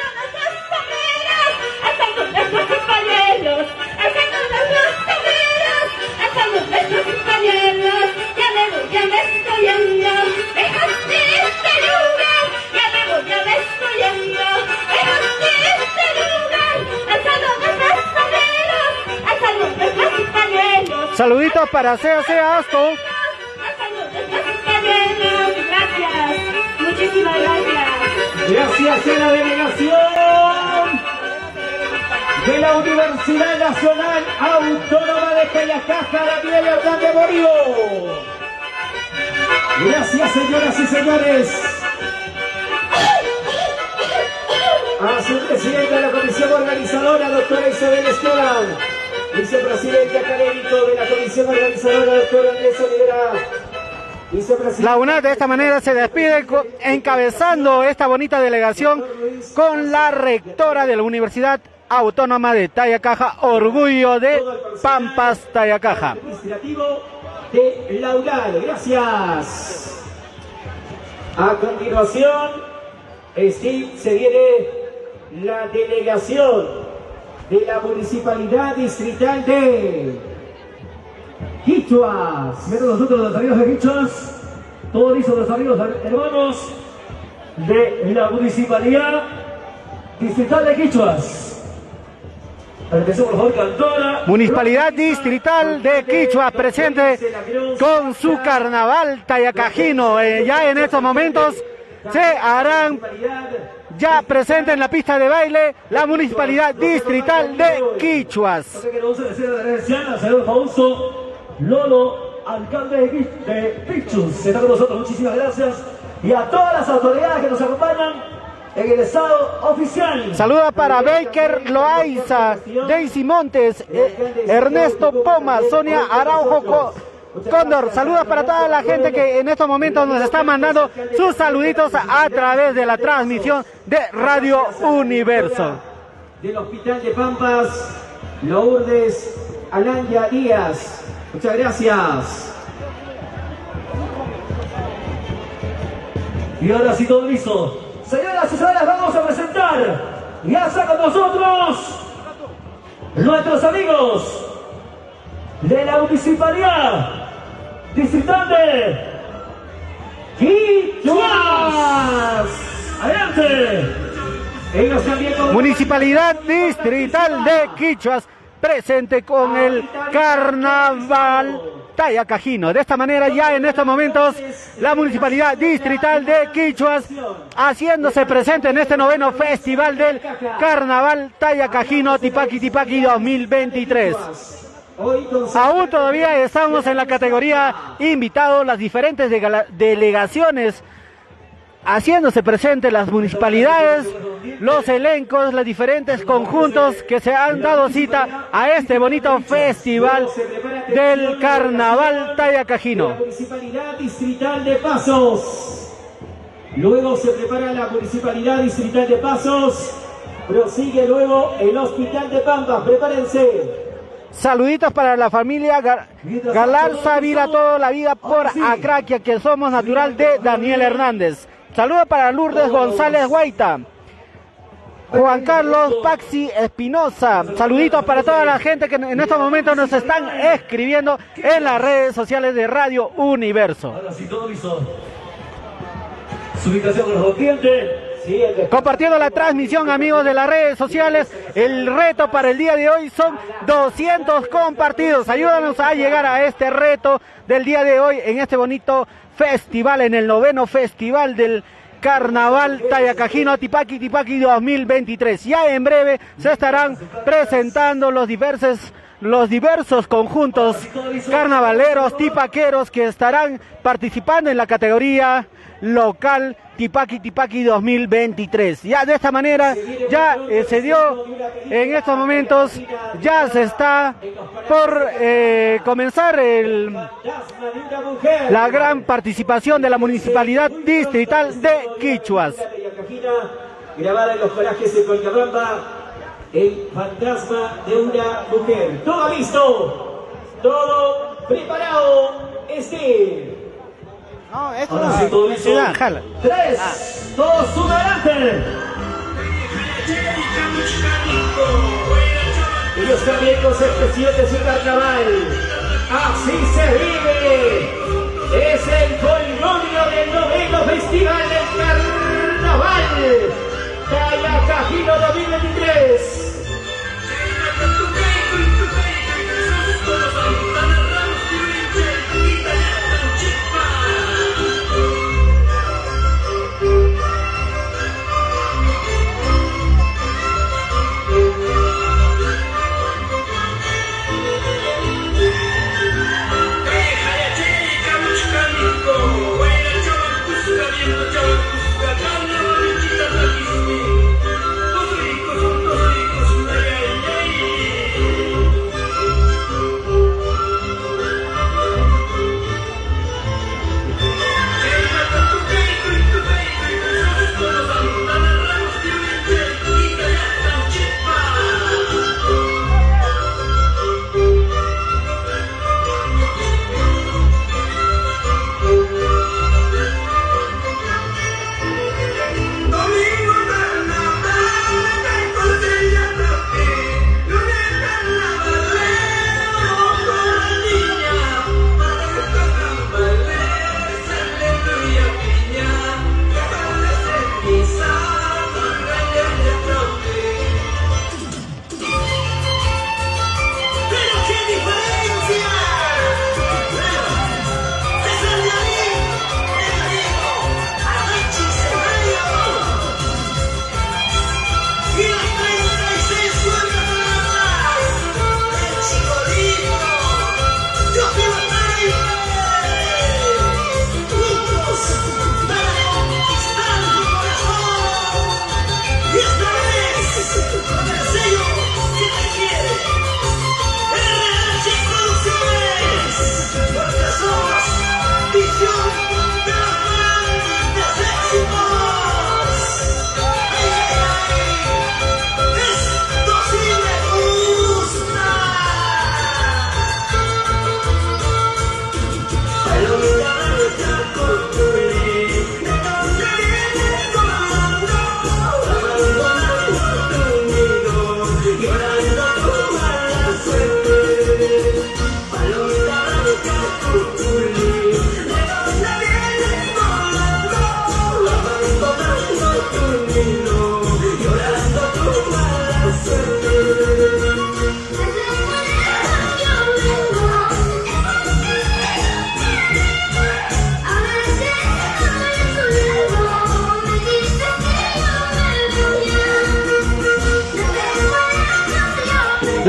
Saluditos para CAC Asto. Gracias, muchísimas gracias. Gracias a la delegación de la Universidad Nacional Autónoma de Tayacaja, Daniel Hernández Borio. Gracias, señoras y señores. A su presidente de la comisión organizadora, doctora Isabel Esteban. Vicepresidente académico de la comisión organizadora, doctora Andrés Olivera. La UNAT de esta manera se despide encabezando esta bonita delegación con la rectora de la Universidad Autónoma de Tayacaja, orgullo de Pampas, Tayacaja. Administrativo de la UNAT. Gracias. A continuación, se viene la delegación de la Municipalidad Distrital de Quichuas. Miren nosotros los amigos de Quichuas, todos listos los amigos hermanos de la Municipalidad Distrital de Quichuas. Empecemos por favor, cantora. Municipalidad Distrital de Quichuas presente con su carnaval tayacajino. Ya en estos momentos se harán ya presente en la pista de baile la Municipalidad Distrital de Quichuas. Señor Fausto Lolo, alcalde de Quichus, está con nosotros, muchísimas gracias. Y a todas las autoridades que nos acompañan en el estado oficial. Saluda para Baker Loaiza, Daisy Montes, Ernesto Poma, Sonia Araujo Cóndor. Saluda para toda la gente que en estos momentos nos está mandando sus saluditos a través de la transmisión de Radio Universo. Del Hospital de Pampas, Lourdes Alanya Díaz. Muchas gracias. Y ahora sí, todo listo. Señoras y señores, vamos a presentar. Ya está con nosotros nuestros amigos de la Municipalidad Distrital de Quichuas. Adelante. Ellos también con... Municipalidad Distrital de Quichuas, presente con el Carnaval Tayacajino. De esta manera, ya en estos momentos, la Municipalidad Distrital de Quichuas haciéndose presente en este noveno Festival del Carnaval Tayacajino Tipaqui Tipaqui 2023. Aún todavía estamos en la categoría invitados, las diferentes delegaciones haciéndose presente, las municipalidades, los elencos, los diferentes conjuntos que se han dado cita a este bonito festival del Carnaval Tayacajino. La Municipalidad Distrital de Pasos. Luego se prepara la Municipalidad Distrital de Pasos. Prosigue luego el Hospital de Pampa. Prepárense. Saluditos para la familia Galarza Vila, toda la vida por Acraquia, que somos natural de Daniel Hernández. Saludos para Lourdes González Guaita, Juan Carlos Paxi Espinosa. Saluditos para toda la gente que en estos momentos nos están escribiendo en las redes sociales de Radio Universo. Ahora sí, todo listo. Su ubicación con los clientes. Compartiendo la transmisión, amigos de las redes sociales. El reto para el día de hoy son 200 compartidos. Ayúdanos a llegar a este reto del día de hoy en este bonito festival, en el noveno Festival del Carnaval Tayacajino Tipaqui Tipaqui 2023. Ya en breve se estarán presentando los diversos conjuntos carnavaleros, tipaqueros que estarán participando en la categoría local Tipaqui Tipaqui 2023. Ya de esta manera ya se dio en estos momentos, ya se está por comenzar la gran participación de la Municipalidad Distrital de Quichuas. Grabada en los parajes de Colcabamba, el fantasma de una mujer. Todo listo, todo preparado. No, esto Ahora sí, todo listo. Jala. 3, 2, 1, adelante. Ellos también con su expresión de su carnaval. Así se vive. Es el folgorio del noveno Festival del Carnaval Tayacajino 2023.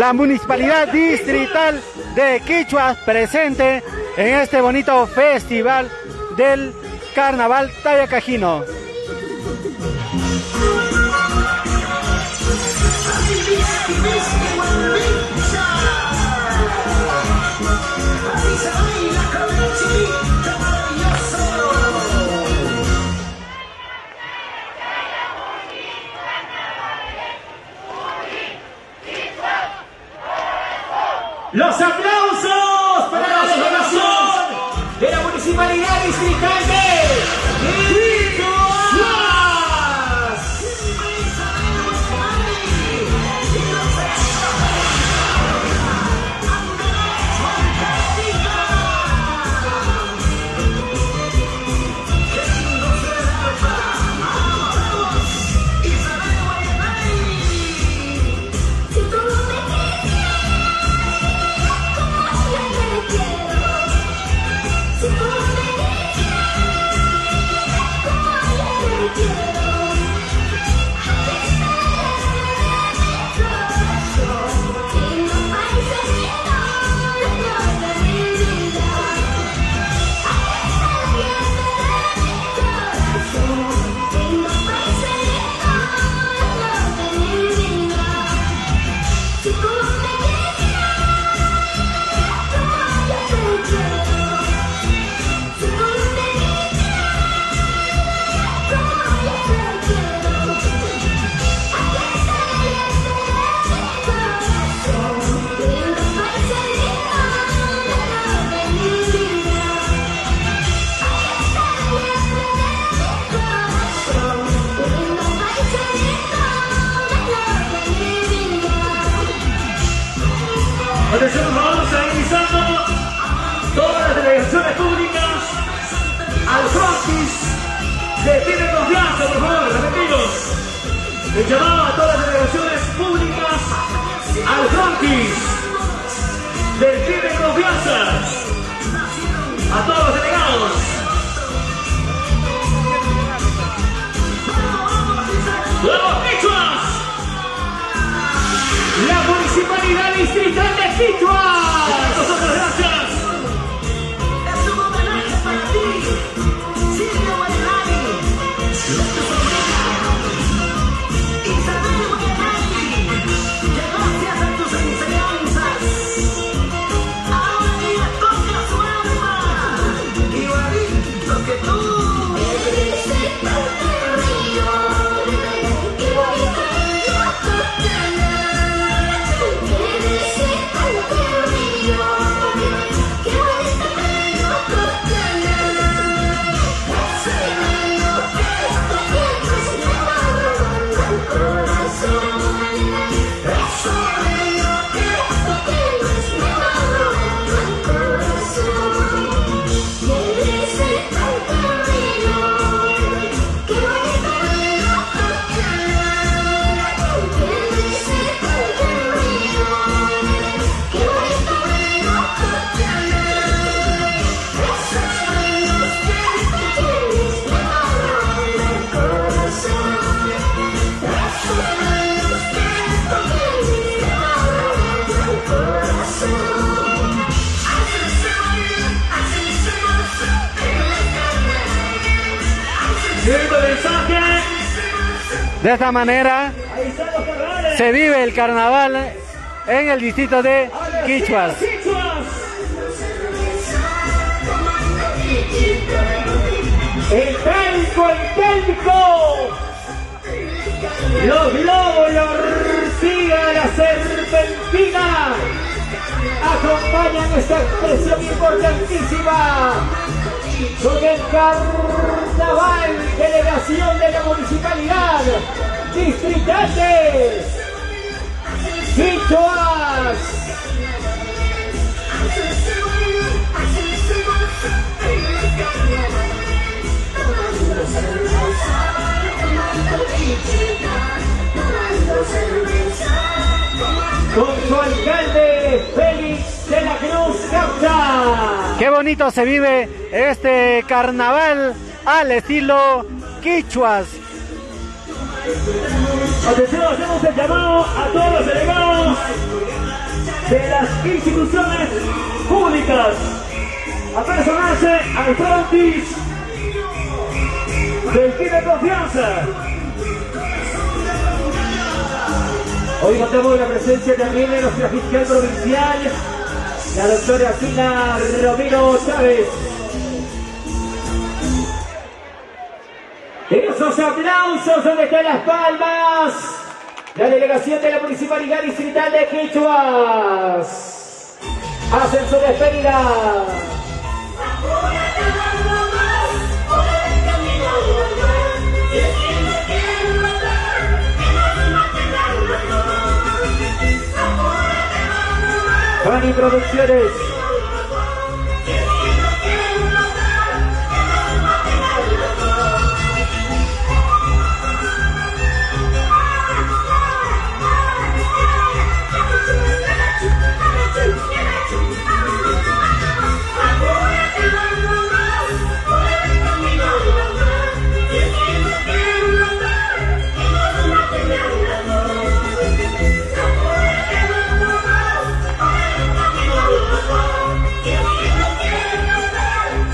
la Municipalidad Distrital de Quichuas presente en este bonito festival del Carnaval Tayacajino. Los aplausos para la delegación de la Municipalidad Distrital de Quichuas. Atención, vamos a iniciando todas las delegaciones públicas al frontis de Tiene Confianza, por favor, repetimos. El llamado a todas las delegaciones públicas al frontis del Tiene Confianza. A todos los delegados. ¡Vamos, Quichuas! La Municipalidad Distrital de Quichuas. Nosotros, gracias. Es un homenaje para ti, Silvia Guayanay, tu sobrina, Isabel Guayanay, que gracias a tus enseñanzas, ahora ella toca su alma, igualito que tú. De esta manera se vive el carnaval en el distrito de Quichuas. El técnico, los globos, la ortiga, la serpentina acompañan esta expresión importantísima con el carnaval, delegación de la Municipalidad Distrital de Quichuas. Con su alcalde Félix de la Cruz Capta. Qué bonito se vive este carnaval al estilo Quichuas. Atención, hacemos el llamado a todos los delegados de las instituciones públicas. A personarse al frontis del equipo de confianza. Hoy contamos con la presencia también de nuestra fiscal provincial, la doctora Sila Romero Chávez. Esos aplausos, donde están las palmas. La delegación de la Municipalidad Distrital de Quichuas hacen su despedida. Fanny Producciones.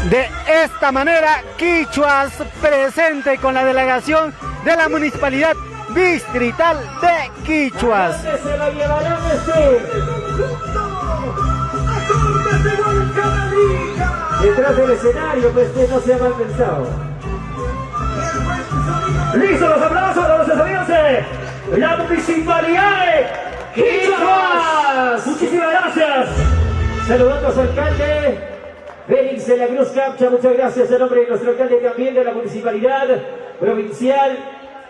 De esta manera, Quichuas presente con la delegación de la Municipalidad Distrital de Quichuas. Se lo llevarán detrás del escenario, pues que no sea mal pensado. Listo, los aplausos a los amigos de la Municipalidad de Quichuas. Muchísimas gracias. Saludando a su alcalde Félix de la Cruz Capcha, muchas gracias en nombre de nuestro alcalde también de la Municipalidad Provincial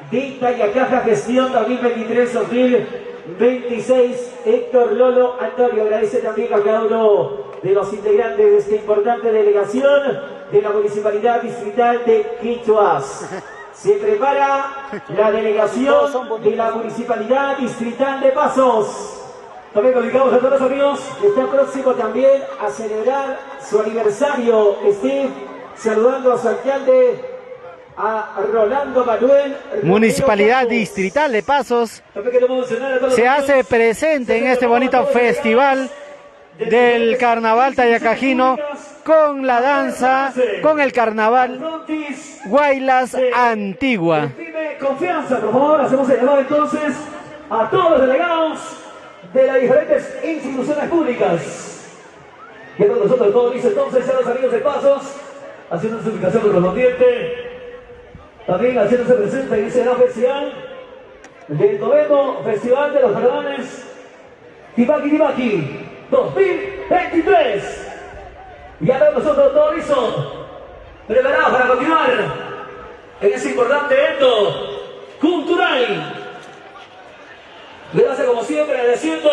de Itayacaja, gestión 2023-2026, Héctor Lolo Antonio. Agradece también a cada uno de los integrantes de esta importante delegación de la Municipalidad Distrital de Quichuas. Se prepara la delegación de la Municipalidad Distrital de Pasos. También comunicamos a todos los amigos que está próximo también a celebrar su aniversario. Steve, saludando a su alcalde, a Rolando Manuel. Municipalidad Distrital de Pasos se hace presente en este bonito festival del Carnaval Tayacajino con la danza, con el Carnaval Guaylas Antigua. Confianza, por favor, hacemos el llamado entonces a todos los delegados de las diferentes instituciones públicas. Y con nosotros todos listos entonces a los amigos de Pasos, haciendo su ubicación correspondiente, también haciéndose presente en ese gran festival del noveno Festival de los Perdones Tibaki Tibaki 2023. Y ahora nosotros todos listos, preparados para continuar en ese importante evento cultural. Gracias como siempre agradeciendo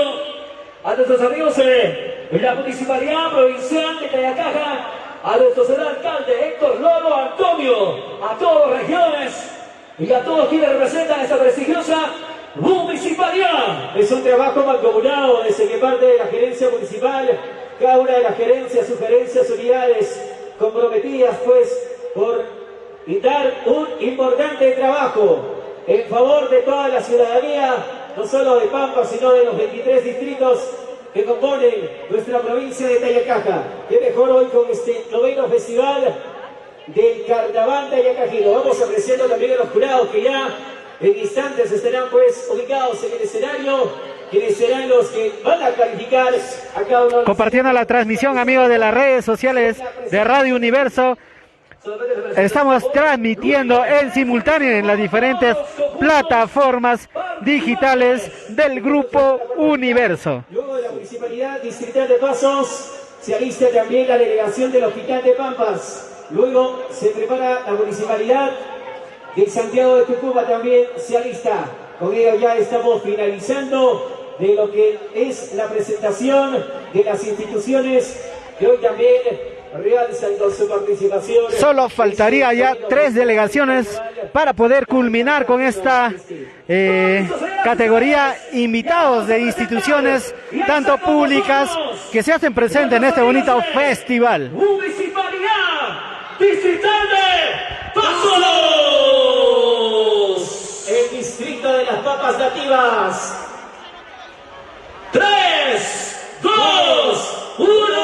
a nuestros amigos de la Municipalidad Provincial de Tayacaja, a nuestro señor alcalde Héctor Lolo Antonio, a todas las regiones y a todos quienes representan esta prestigiosa municipalidad. Es un trabajo mancomunado desde que parte de la gerencia municipal, cada una de las gerencias, sugerencias, unidades comprometidas pues por dar un importante trabajo en favor de toda la ciudadanía, no solo de Pampa, sino de los 23 distritos que componen nuestra provincia de Tayacaja. Qué mejor hoy con este noveno festival del Carnaval Tayacajino. Vamos apreciando también a los jurados que ya en instantes estarán pues ubicados en el escenario, quienes serán los que van a calificar a cada uno de los... Compartiendo la transmisión, amigos de las redes sociales de Radio Universo. Estamos transmitiendo en simultáneo en las diferentes plataformas digitales del Grupo Universo. Luego de la Municipalidad Distrital de Pasos, se alista también la delegación del Hospital de Pampas. Luego se prepara la Municipalidad de Santiago de Tucumán, también se alista. Con ello ya estamos finalizando de lo que es la presentación de las instituciones que hoy también realzan con su participación. Solo faltaría ya 3 delegaciones para poder culminar con esta categoría invitados de instituciones tanto públicas que se hacen presentes en este bonito festival. Municipalidad Distrital de Pasos, el distrito de las papas nativas. 3, 2, 1.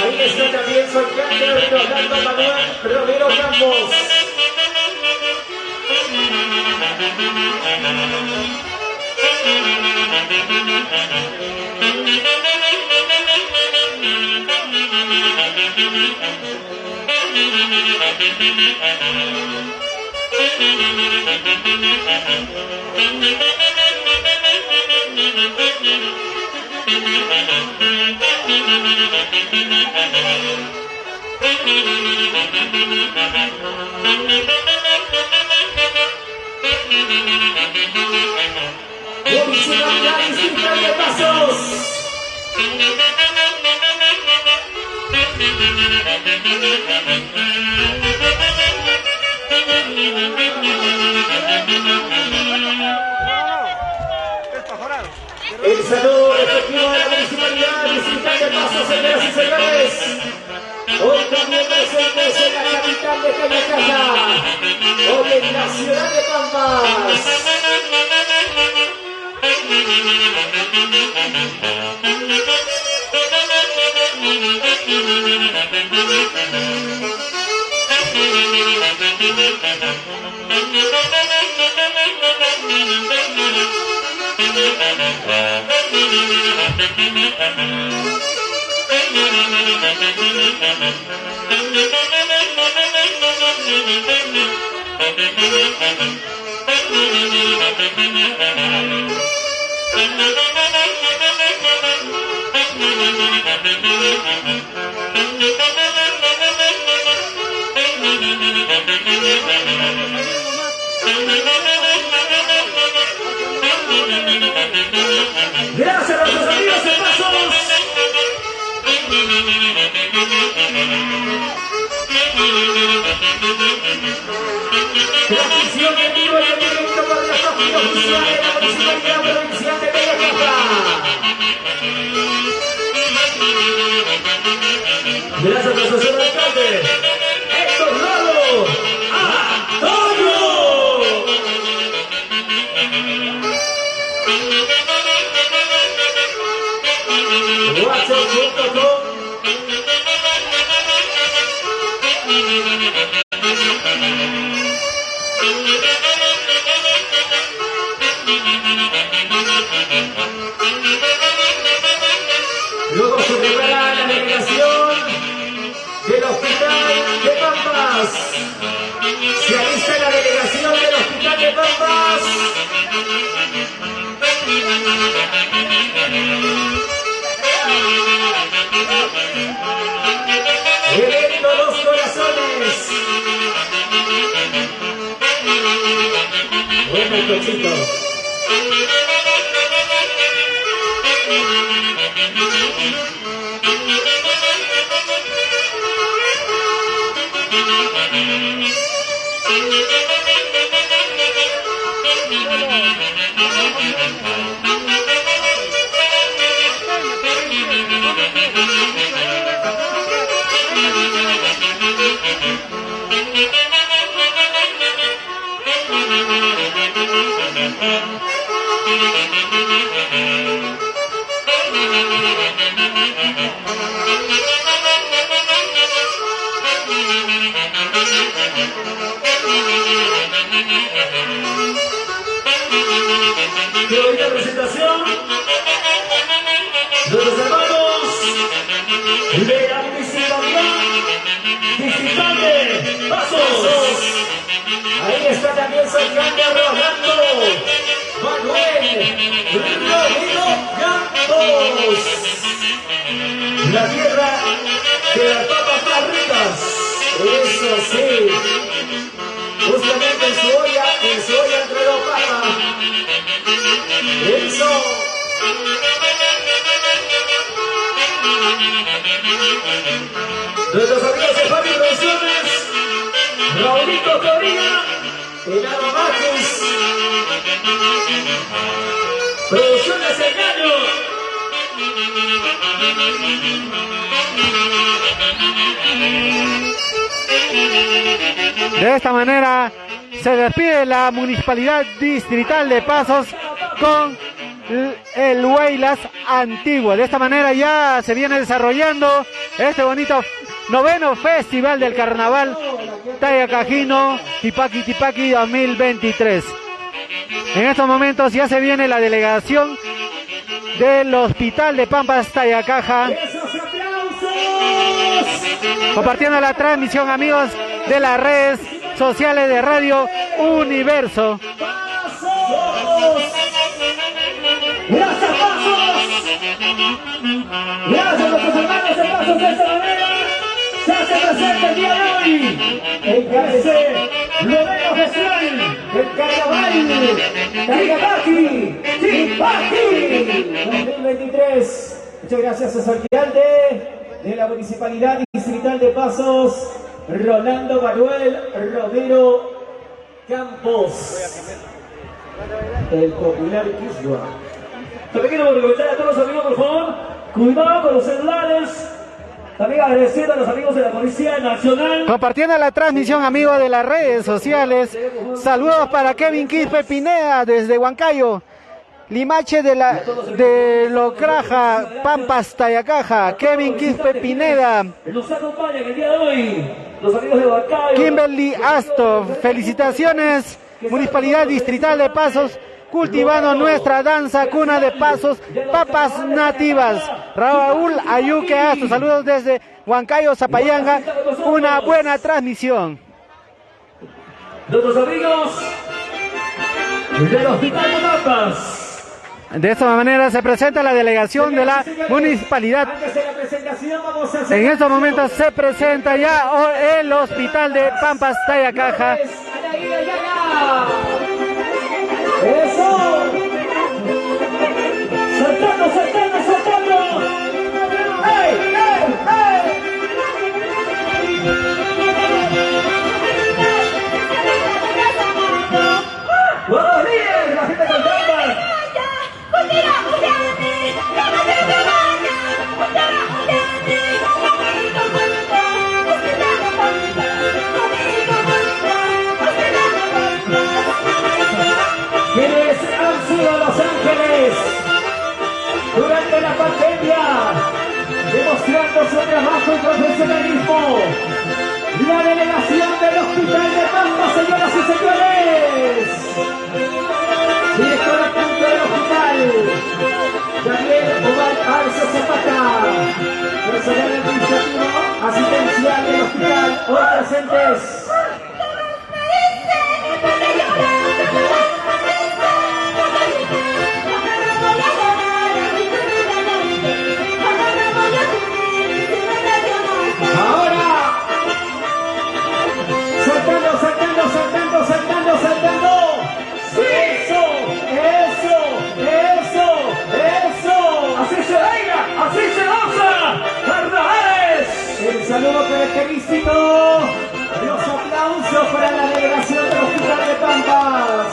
Ahí está también Soyante Rolando Manuel Romero Campos. Municipalidad Distrital de Pasos. El saludo respectivo de la Municipalidad Distrital de Pasos, señoras y señores. Hoy también presentes en la capital de Cañacaja, hoy en la ciudad de Pampas. Gracias a nuestros amigos de Pasos. Transmisión en vivo y en directo por la página oficial de la Municipalidad Provincial de Cañacaja. Gracias a nuestro señor alcalde, Héctor Lalo Antonio. Guacho.com. Luego se prepara la delegación del Hospital de Pampas. Se alista la delegación del Hospital de Pampas. Evento Los Corazones. Bueno, el cochito. Qué bonita presentación de los hermanos de la Municipalidad Distrital de Pasos. Ahí está también Soyante Rolando Manuel Romero Campos. La tierra de las papas más ricas Eso sí. Justamente en su olla entre dos papas. Eso. Nuestros amigos de Fabi Producciones, Raulito Corina, Enano Márquez, Producciones Engaño. De esta manera se despide la Municipalidad Distrital de Pasos con el Huaylas antiguo. De esta manera ya se viene desarrollando este bonito 9º Festival del Carnaval Tayacajino Tipaqui Tipaqui 2023. En estos momentos ya se viene la delegación del Hospital de Pampas Tayacaja, compartiendo la transmisión, amigos, de las redes sociales de Radio Universo. Gracias, Pasos. Gracias a nuestros hermanos de Pasos. De esta manera se hace presente el día de hoy el 9º Festival del Carnaval Tayacaqui Tipaqui 2023. Muchas gracias a su alcalde de la Municipalidad Distrital de Pasos, Rolando Manuel Romero Campos, el popular Quisua. También quiero recomendar a todos los amigos, por favor, cuidado con los celulares. También agradeciendo a los amigos de la Policía Nacional. Compartiendo la transmisión, amigos de las redes sociales. Saludos para Kevin Quispe Pineda desde Huancayo. Limache de Locraja, Pampas, Tayacaja. Kevin Quispe Pineda. Nos acompañan el día de hoy los amigos de Huancayo. Kimberly Asto, felicitaciones. Municipalidad Distrital de Pasos, cultivando nuestra danza cuna de pasos, papas nativas. Raúl Ayuque Asto, saludos desde Huancayo, Zapayanga. Una buena transmisión. Nuestros amigos del Hospital de Pampas. De esta manera se presenta la delegación de la municipalidad. En estos momentos se presenta ya el Hospital de Pampas Tayacaja. ¡Eso! ¡Saltando, saltando, saltando! ¡Ey, ey, ey! ¡Buenos días! ¡La gente con trampas! ¿Quiénes han sido Los Ángeles durante la pandemia, demostrando su trabajo y profesionalismo? La delegación del Hospital de Pampas, señoras y señores. Director adjunto del hospital, Daniel Omar Arce Zapata. Personal administrativo asistencial del hospital, hoy presentes. Ahora, saltando, saltando, saltando, saltando, saltando. Eso, eso, eso, eso. Así se baila, así se goza. Carnavales. El saludo característico. Los aplausos para la delegación del Hospital de Pampas.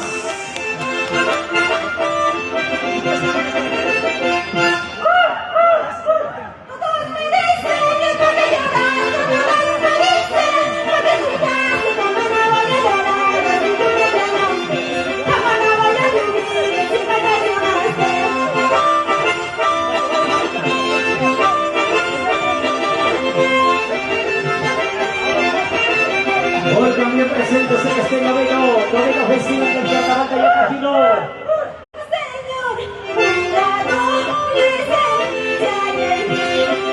Hoy también presentes en este noveno festival del Carnaval Tayacajino. Hãy subscribe cho kênh Ghiền Mì Gõ để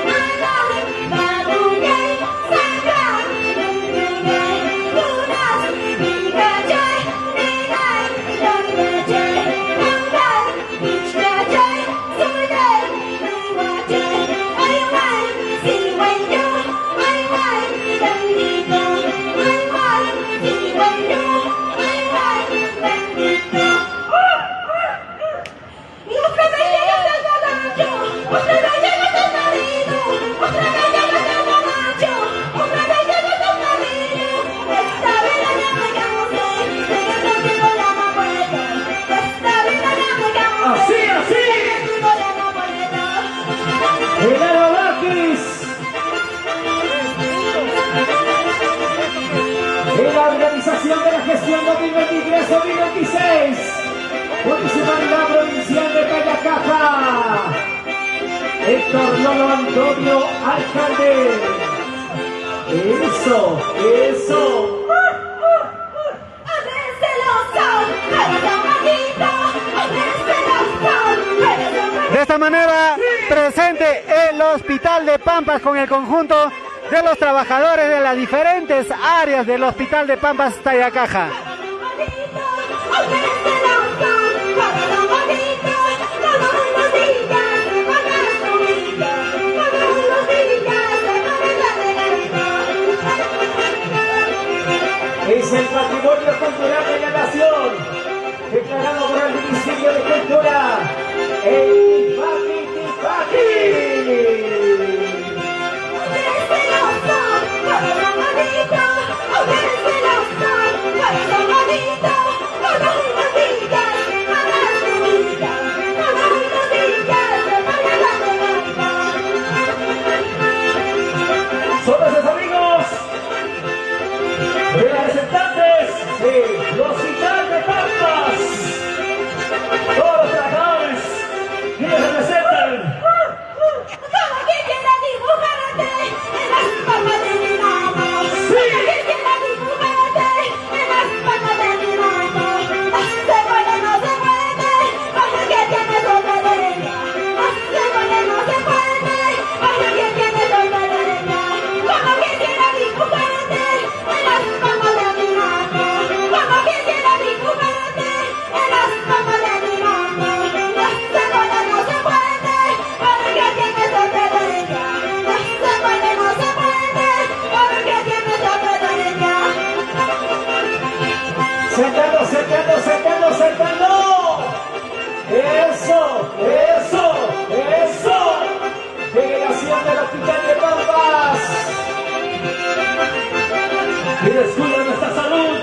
không bỏ lỡ Generación 2023-2026. Municipalidad Provincial de Payacaja. Héctor Lolo Antonio, alcalde. Eso, eso. Andrés Celoso, eres un maldito. Andrés Celoso, eres un maldito. De esta manera, presente el Hospital de Pampas con el conjunto de los trabajadores de las diferentes áreas del Hospital de Pampas Tayacaja. Es el patrimonio cultural de la nación, declarado por el Ministerio de Cultura, el Tipaqui Tipaqui. Son nuestros amigos, representantes de los Hospital de Pampas, todos los trabajadores que les representan. Sentando. Eso. Delegación del Hospital de Pampas. Y descuida nuestra salud.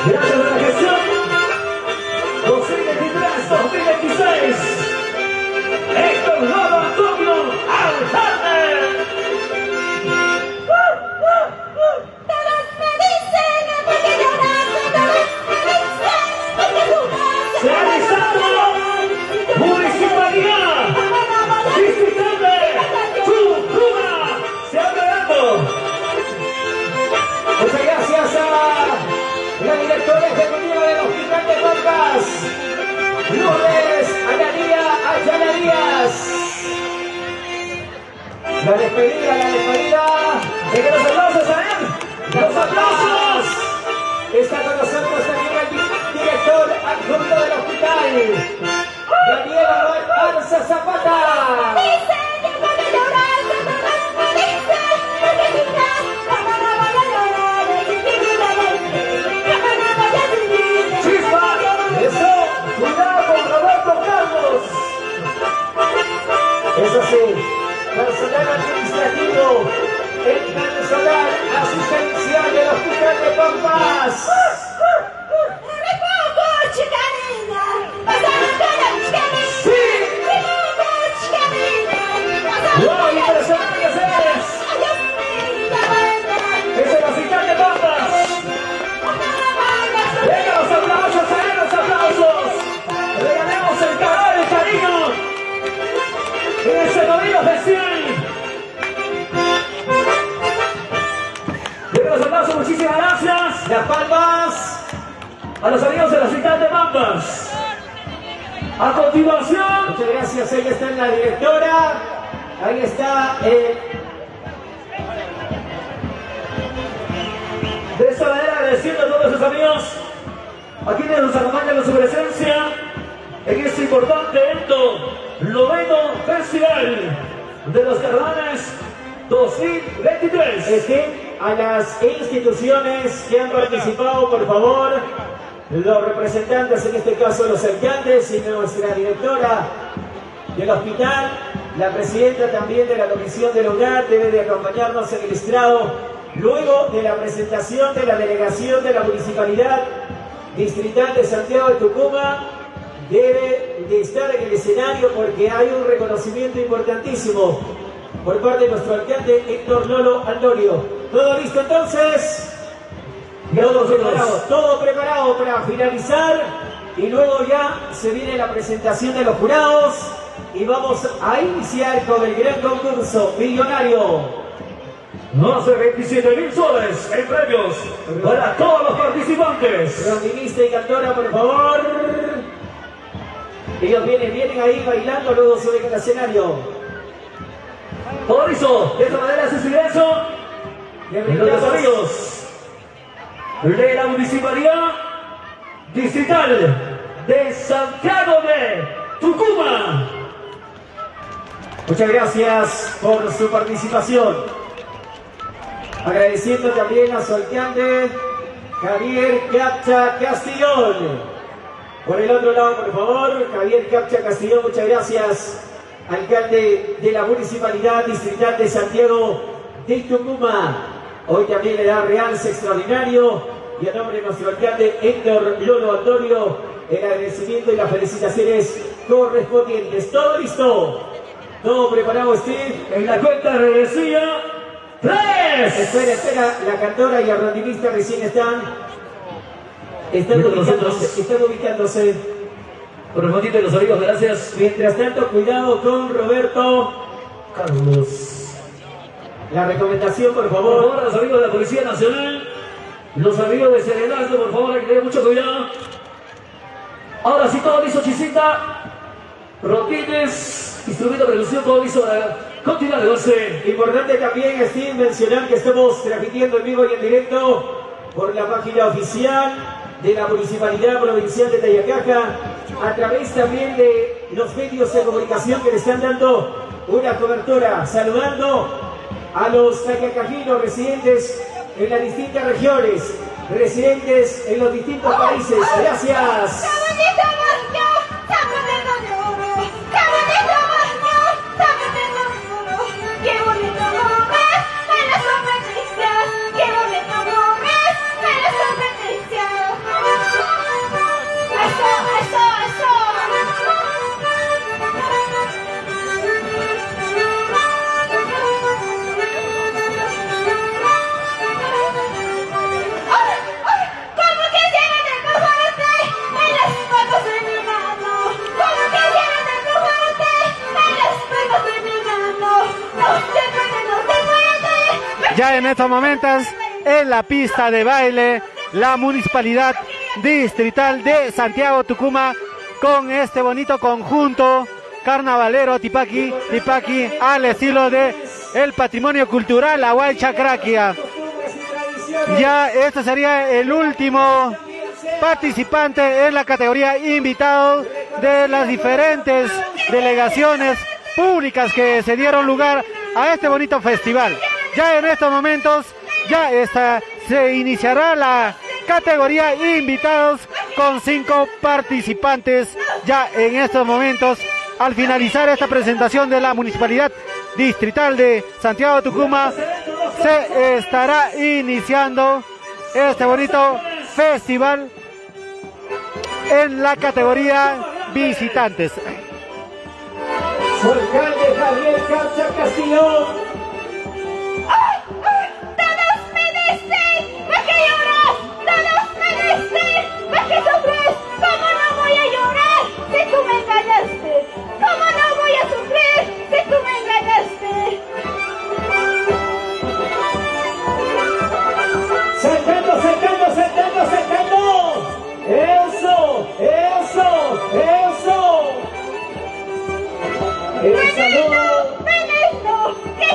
Gracias a la gestión 2023-2026. Héctor Lolo Antonio, alcalde. Todos me dicen porque lloras, todos me dicen porque juras. Se ha realizado Municipalidad Distrital de Chucuma. Se ha logrado. Muchas gracias a la directora ejecutiva del Hospital de Pampas, Lourdes Ayalarías. La despedida. De que los aplausos a él. Los aplausos. Está con nosotros también el director adjunto del hospital, Daniel Arza Zapata. Dicen porque lloras, todos me dicen porque juras. ¿Cómo no voy a llorar? Chispa, eso, cuidado con Roberto Carlos. Eso sí, personal administrativo, el personal asistencial del Hospital de Pampas. Sí. ¡Wow, impresionante eres! Es el Hospital de Pampas. Venga, los aplausos, los aplausos. Regalemos el calor, el cariño. En ese domingo especial. Venga, los aplausos, muchísimas gracias. Las palmas a los amigos del Hospital de Pampas. A continuación. Muchas gracias, ahí está la directora. Ahí está De esta manera agradeciendo a todos sus amigos a quienes nos acompañan con su presencia en este importante evento, noveno Festival de los Carnavales 2023. A las instituciones que han participado, por favor, los representantes, en este caso los alcaldes y nuestra directora del hospital, la presidenta también de la Comisión del Hogar, debe de acompañarnos en el estrado, luego de la presentación de la delegación de la Municipalidad Distrital de Santiago de Tucumán, debe de estar en el escenario porque hay un reconocimiento importantísimo por parte de nuestro alcalde Héctor Lolo Antonio. ¿Todo listo entonces? Todo preparado para finalizar y luego ya se viene la presentación de los jurados y vamos a iniciar con el gran concurso millonario. Más de 27.000 soles en premios para todos los participantes. Rondinista y cantora, por favor. Ellos vienen ahí bailando, luego suben al escenario. Todo listo. De esta manera se ingreso. Los amigos de la Municipalidad Distrital de Santiago de Tucumán. Muchas gracias por su participación. Agradeciendo también a su alcalde Javier Capcha Castillón. Por el otro lado, por favor, Javier Capcha Castillón, muchas gracias, alcalde de la Municipalidad Distrital de Santiago de Tucumán. Hoy también le da realce extraordinario y a nombre de nuestro alcalde Héctor Lolo Antonio, el agradecimiento y las felicitaciones correspondientes. ¿Todo listo? ¿Todo preparado, Steve? En la cuenta regresiva, 3. Espera, la cantora y el rondinista recién están ubicándose. Por el motivo de los amigos, gracias. Mientras tanto, cuidado con Roberto Carlos. La recomendación, por Por favor. favor, a los amigos de la Policía Nacional, los amigos de Serenazgo, por favor, hay que tener mucho cuidado. Ahora sí, todo listo, Chisita. Rotines, instrumento de percusión, todo listo para continuar de 12. Importante también, Steve, mencionar que estamos transmitiendo en vivo y en directo por la página oficial de la Municipalidad Provincial de Tayacaja, a través también de los medios de comunicación que le están dando una cobertura. Saludando a los tayacajinos residentes en las distintas regiones, residentes en los distintos países. Gracias. Ya en estos momentos, en la pista de baile, la Municipalidad Distrital de Santiago Tucumán, con este bonito conjunto carnavalero Tipaqui al estilo de el patrimonio cultural la Huaychacraquia. Ya este sería el último participante en la categoría invitado de las diferentes delegaciones públicas que se dieron lugar a este bonito festival. Ya en estos momentos se iniciará la categoría invitados con 5 participantes. Ya en estos momentos, al finalizar esta presentación de la Municipalidad Distrital de Santiago de Tucumán, se estará iniciando este bonito festival en la categoría visitantes. Su alcalde Javier Capcha Castillón. ¿Cómo no voy a llorar si tú me engañaste? ¿Cómo no voy a sufrir si tú me engañaste? Saltando. Eso. El saludo. Ven esto, que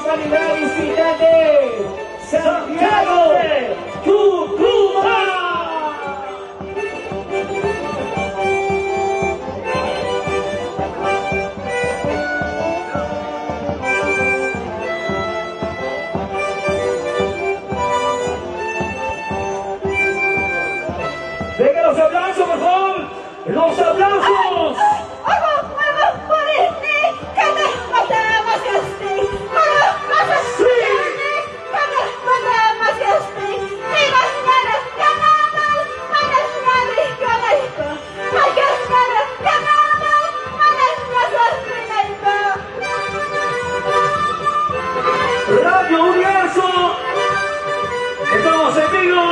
Municipalidad Distrital de Santiago de Tucumán. Venga los aplausos, por favor. Los aplausos. Radio Universo. Estamos en vivo.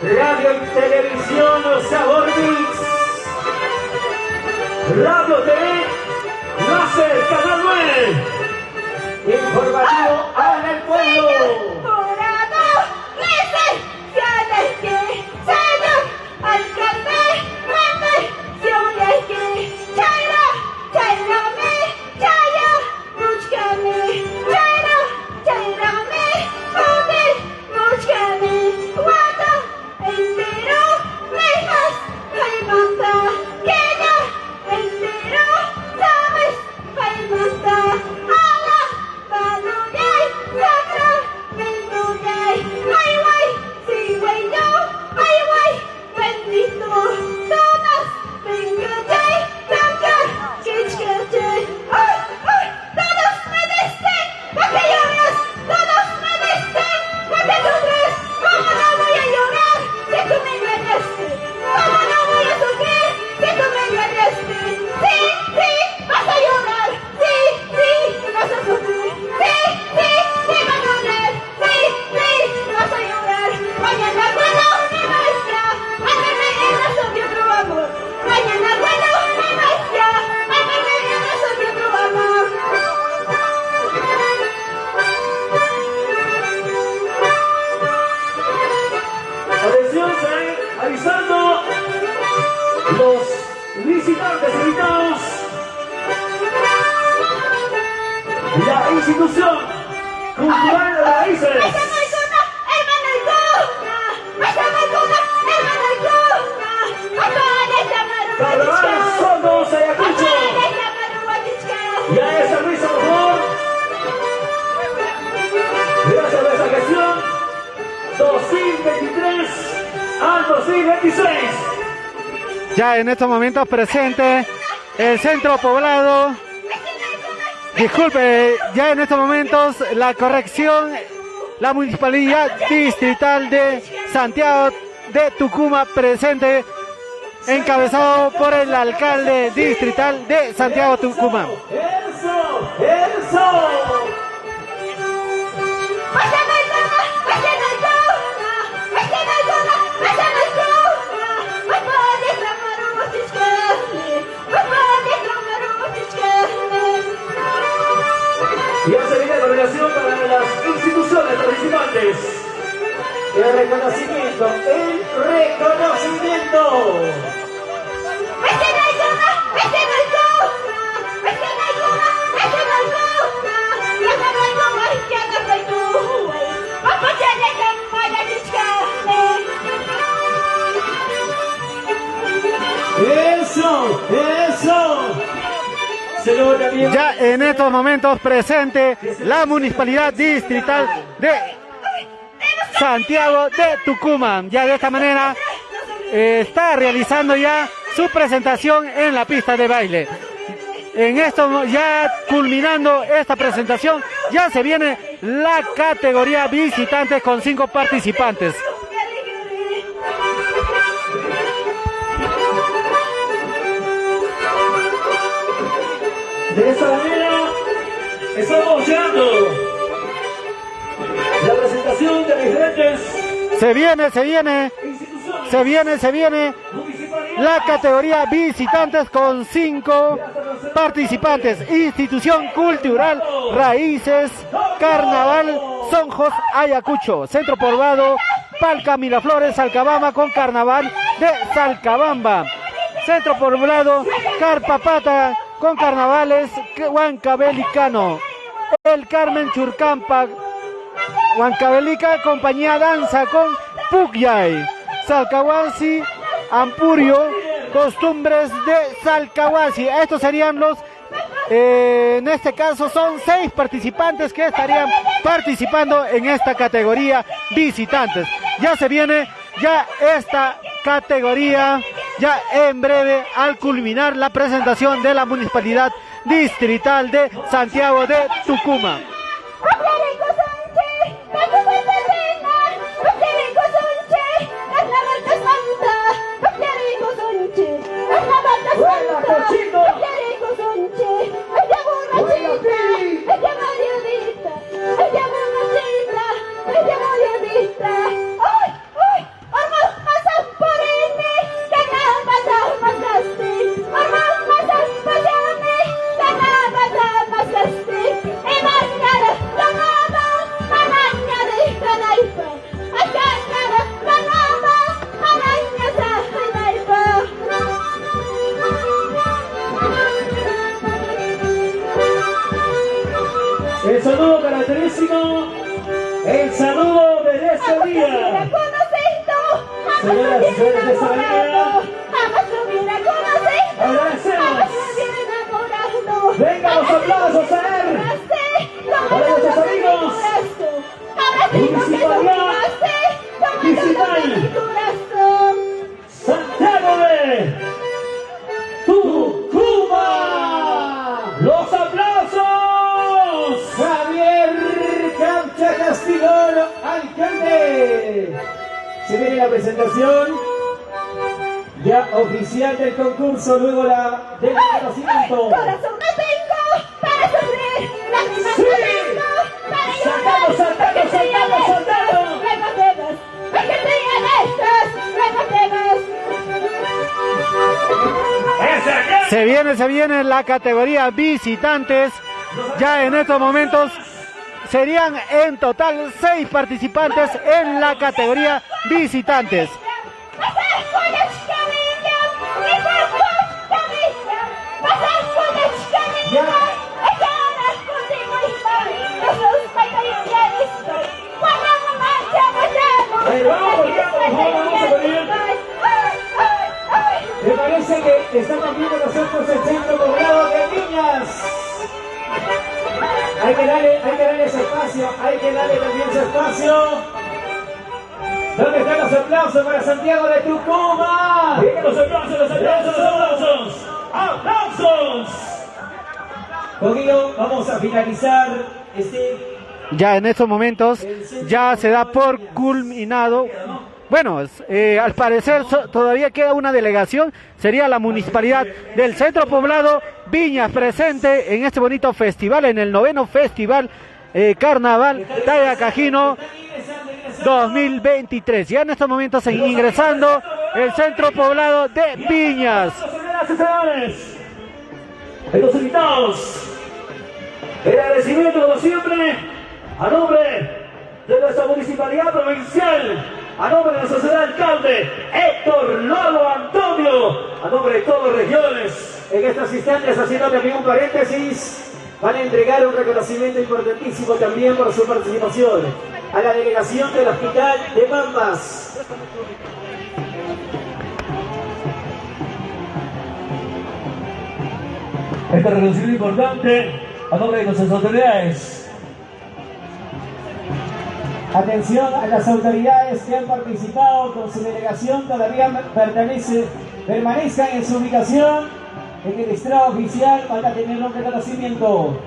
Radio y Televisión Sabor Mix. Radio TV Láser Canal 9. Informativo Habla el Pueblo. Avisando los visitantes invitados, la institución cultural Raíces. Carnaval Sondos Ayacucho. Ya esa risa, por favor. Gracias a esa gestión 2023 al 2026. Ya en estos momentos presente el centro poblado. Disculpe, ya en estos momentos la corrección, la Municipalidad Distrital de Santiago de Tucumán presente, encabezado por el alcalde distrital de Santiago Tucumán. ¡Eso! Ya se viene la relación para las instituciones participantes. El reconocimiento. Eso. Ya en estos momentos presente la Municipalidad Distrital de Santiago de Tucumán. Ya de esta manera está realizando ya su presentación en la pista de baile. En esto, ya culminando esta presentación, ya se viene la categoría visitantes con 5 participantes. De esta manera estamos llegando la presentación de diferentes Se viene la categoría visitantes con 5 participantes. Institución Cultural Raíces, Carnaval Sonjos Ayacucho, Centro Poblado Palca Miraflores Salcabamba con Carnaval de Salcabamba, Centro Poblado Carpapata con Carnavales Huancabelicano, El Carmen Churcampa, Huancavelica, compañía danza con Pukyay, Salcahuasi, Ampurio, costumbres de Salcahuasi. Estos serían los, en este caso son 6 participantes que estarían participando en esta categoría visitantes. Ya se viene ya esta categoría, ya en breve al culminar la presentación de la Municipalidad Distrital de Santiago de Tucumán. El saludo característico, el saludo de este día. Señoras y señores de esta manera, agradecemos. Venga los aplausos a él, para nuestros amigos. Municipalidad Distrital Santiago de Tucumán. Los aplausos. Javier Cancha Castigón, alcalde. Se viene la presentación ya oficial del concurso, luego la del reconocimiento. Corazón no tengo para sufrir, lágrimas Sí. no tengo para llorar. Saltando, saltando, saltando. Recogemos, es que sigan estas, recogemos. Se viene la categoría visitantes. Ya en estos momentos serían en total 6 participantes en la categoría visitantes. Me parece que está también con nosotros el centro poblado de Viñas. Hay que darle ese espacio, hay que darle también su espacio. ¿Dónde están los aplausos para Santiago de Tucumán? Venga los aplausos, los aplausos, los aplausos. ¡Aplausos! Con ello vamos a finalizar este... Ya en estos momentos ya se da por culminado. Bueno, al parecer todavía queda una delegación, sería la municipalidad del centro poblado Viñas presente en este bonito festival, en el 9º festival Carnaval Tayacajino 2023. Ya en estos momentos ingresando el centro poblado de Viñas. Señoras y señores, de los invitados, el agradecimiento como siempre a nombre de nuestra municipalidad provincial, a nombre de nuestro señor alcalde Héctor Lolo Antonio, a nombre de todas las regiones. En estos instantes, haciendo también un paréntesis, van a entregar un reconocimiento importantísimo también por su participación a la delegación del Hospital de Bambas. Este reconocimiento importante a nombre de nuestras autoridades. Atención a las autoridades que han participado con su delegación, todavía permanezcan en su ubicación en el estrado oficial para tener un reconocimiento.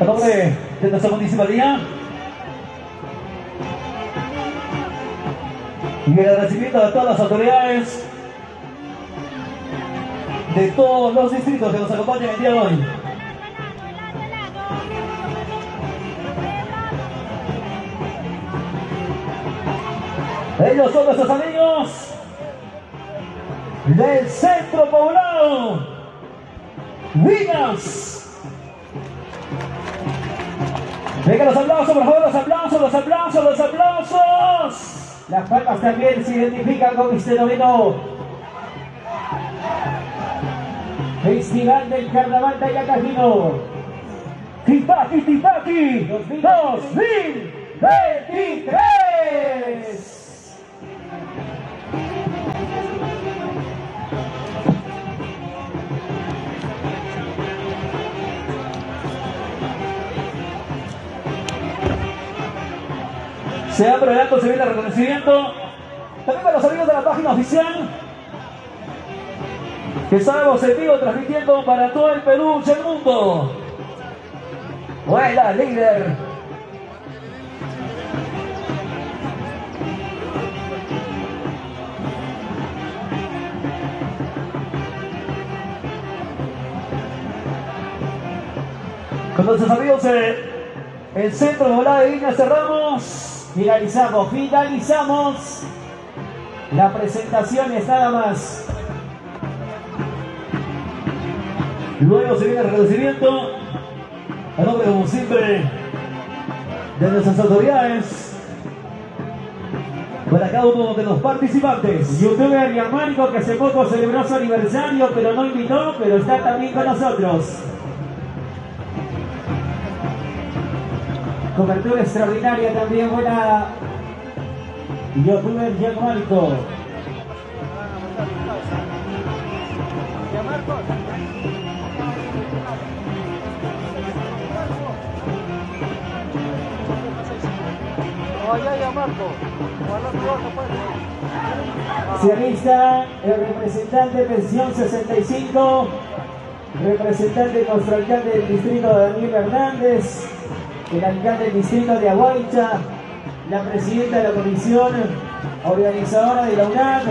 A nombre de nuestra municipalidad y el agradecimiento a todas las autoridades de todos los distritos que nos acompañan el día de hoy. Ellos son nuestros amigos del centro poblado Viñas. Venga los aplausos, por favor, los aplausos, los aplausos, los aplausos. Las palmas también se identifican con este noveno Festival del Carnaval Tayacajino. Tipaqui, Tipaqui 2023. Se abre el acto, se viene el reconocimiento. También para los amigos de la página oficial, que estamos en vivo transmitiendo para todo el Perú y el mundo. Buena, líder. Con nuestros amigos el Centro Poblado de Viñas cerramos. Finalizamos la presentación, es nada más. Luego se viene el reconocimiento a nombre, como siempre, de nuestras autoridades para cada uno de los participantes. Youtuber Yamánico, que hace poco celebró su aniversario, pero no invitó, pero está también con nosotros. Cobertura extraordinaria también, buena. Youtuber Yamánico. Se alista el representante pensión 65, representante de nuestro alcalde del distrito Daniel Hernández, el alcalde del distrito de Aguaicha, la presidenta de la comisión organizadora de la UNAM,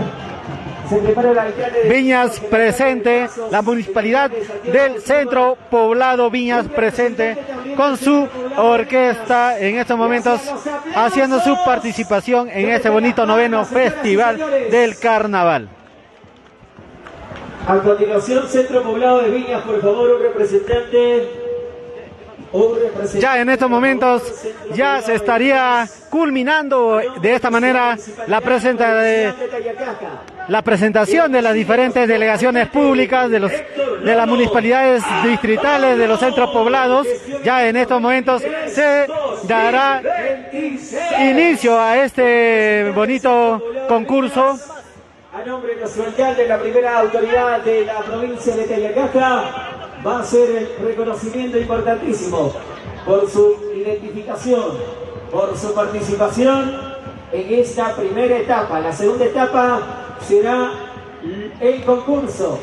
secretario del alcalde de Viñas presente, la municipalidad del Centro Poblado Viñas presente con su orquesta en estos momentos haciendo su participación en este bonito noveno festival del carnaval. A continuación, Centro Poblado de Viñas, por favor, un representante. Ya en estos momentos ya se estaría culminando de esta manera la presentación de las diferentes delegaciones públicas de las municipalidades distritales de los centros poblados. Ya en estos momentos se dará inicio a este bonito concurso. A nombre de nuestro alcalde, la primera autoridad de la provincia de Tayacaja, va a ser el reconocimiento importantísimo por su identificación, por su participación en esta primera etapa. La segunda etapa será el concurso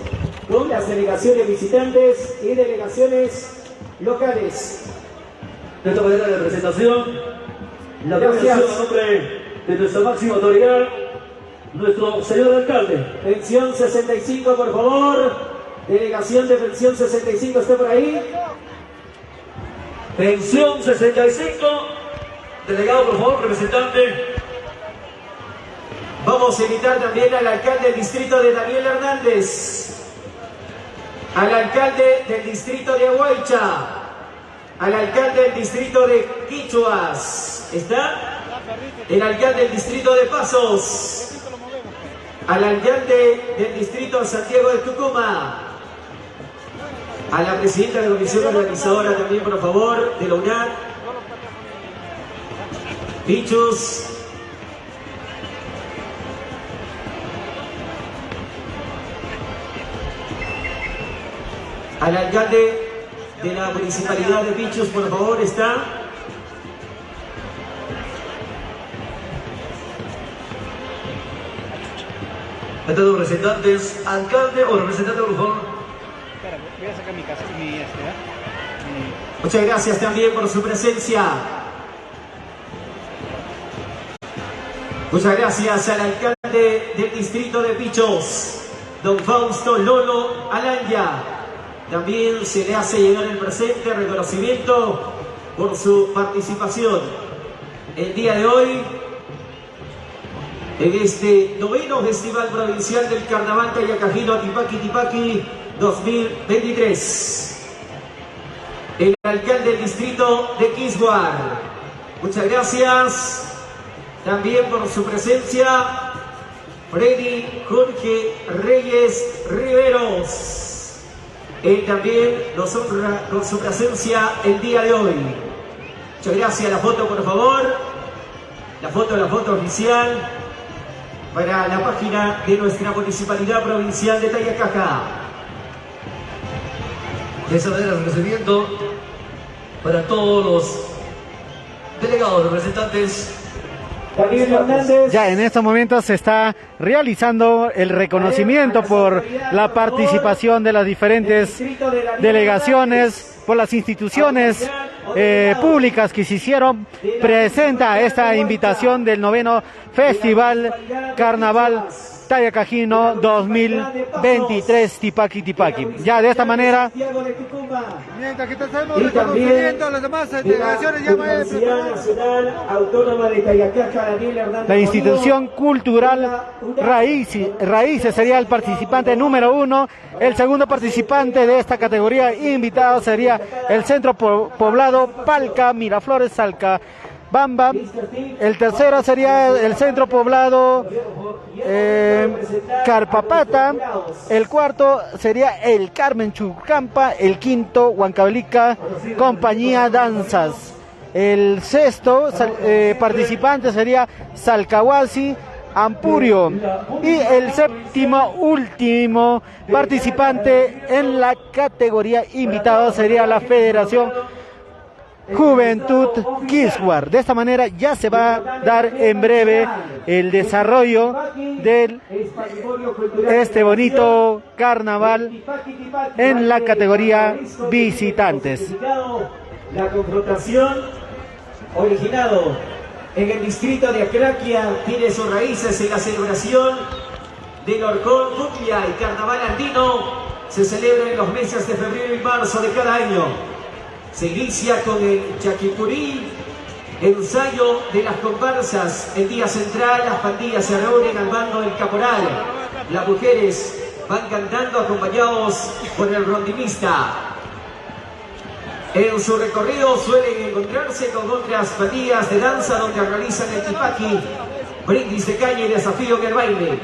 con las delegaciones visitantes y delegaciones locales. De esta manera de presentación, la Gracias. presentación a nombre de nuestra máxima autoridad, nuestro señor alcalde. Pensión 65, por favor. Delegación de pensión 65, ¿está por ahí? Pensión 65, delegado, por favor, representante. Vamos a invitar también al alcalde del distrito de Daniel Hernández, al alcalde del distrito de Aguaicha, al alcalde del distrito de Quichuas, ¿está? El alcalde del distrito de Pasos, al alcalde del distrito de Santiago de Tucumán, a la presidenta de la comisión organizadora también, por favor, de la UNAM, Pichus, al alcalde de la municipalidad de Pichus, por favor, está. A todos los representantes, alcalde o representante, por favor. Voy a sacar mi casa, Muchas gracias también por su presencia. Muchas gracias al alcalde del distrito de Pichos, don Fausto Lolo Alanya. También se le hace llegar el presente reconocimiento por su participación el día de hoy en este noveno Festival Provincial del Carnaval Tayacajino Tipaqui 2023. El alcalde del distrito de Quisguar, muchas gracias también por su presencia, Freddy Jorge Reyes Riveros. Él también nos honra con su presencia el día de hoy. Muchas gracias. La foto, por favor. La foto oficial para la página de nuestra Municipalidad Provincial de Tayacaja. De esa manera, recibimiento para todos los delegados, representantes. Daniel Hernández. Ya en estos momentos se está realizando el reconocimiento por la participación de las diferentes delegaciones, por las instituciones públicas que se hicieron. Presenta esta invitación del 9º Festival Carnaval Tayacajino 2023 Tipaqui. Ya de esta manera, mientras que estamos reconociendo a las demás delegaciones, ya Nacional Autónoma de Tayacaja, Daniel Hernández. la institución cultural Raíces sería el participante número 1. El segundo participante de esta categoría invitado sería el Centro Poblado Palca, Miraflores, Salcabamba. El tercero sería el Centro Poblado Carpapata. El cuarto sería el Carmen Chucampa. El quinto, Huancavelica Compañía Danzas. El sexto participante sería Salcahuasi, Ampurio. Y el séptimo, último participante en la categoría invitado sería la Federación Juventud Quisquar. De esta manera ya se va a dar en breve el desarrollo de este bonito carnaval en la categoría visitantes. La confrontación originado en el distrito de Acraquia tiene sus raíces en la celebración del Horcón, Cumbia y Carnaval Andino. Se celebra en los meses de febrero y marzo de cada año. Se inicia con el Chaquipurí, ensayo de las comparsas. El día central, las pandillas se reúnen al mando del caporal. Las mujeres van cantando acompañados por el rondinista. En su recorrido suelen encontrarse con otras pandillas de danza donde realizan el tipaqui, brindis de caña y desafío en el baile,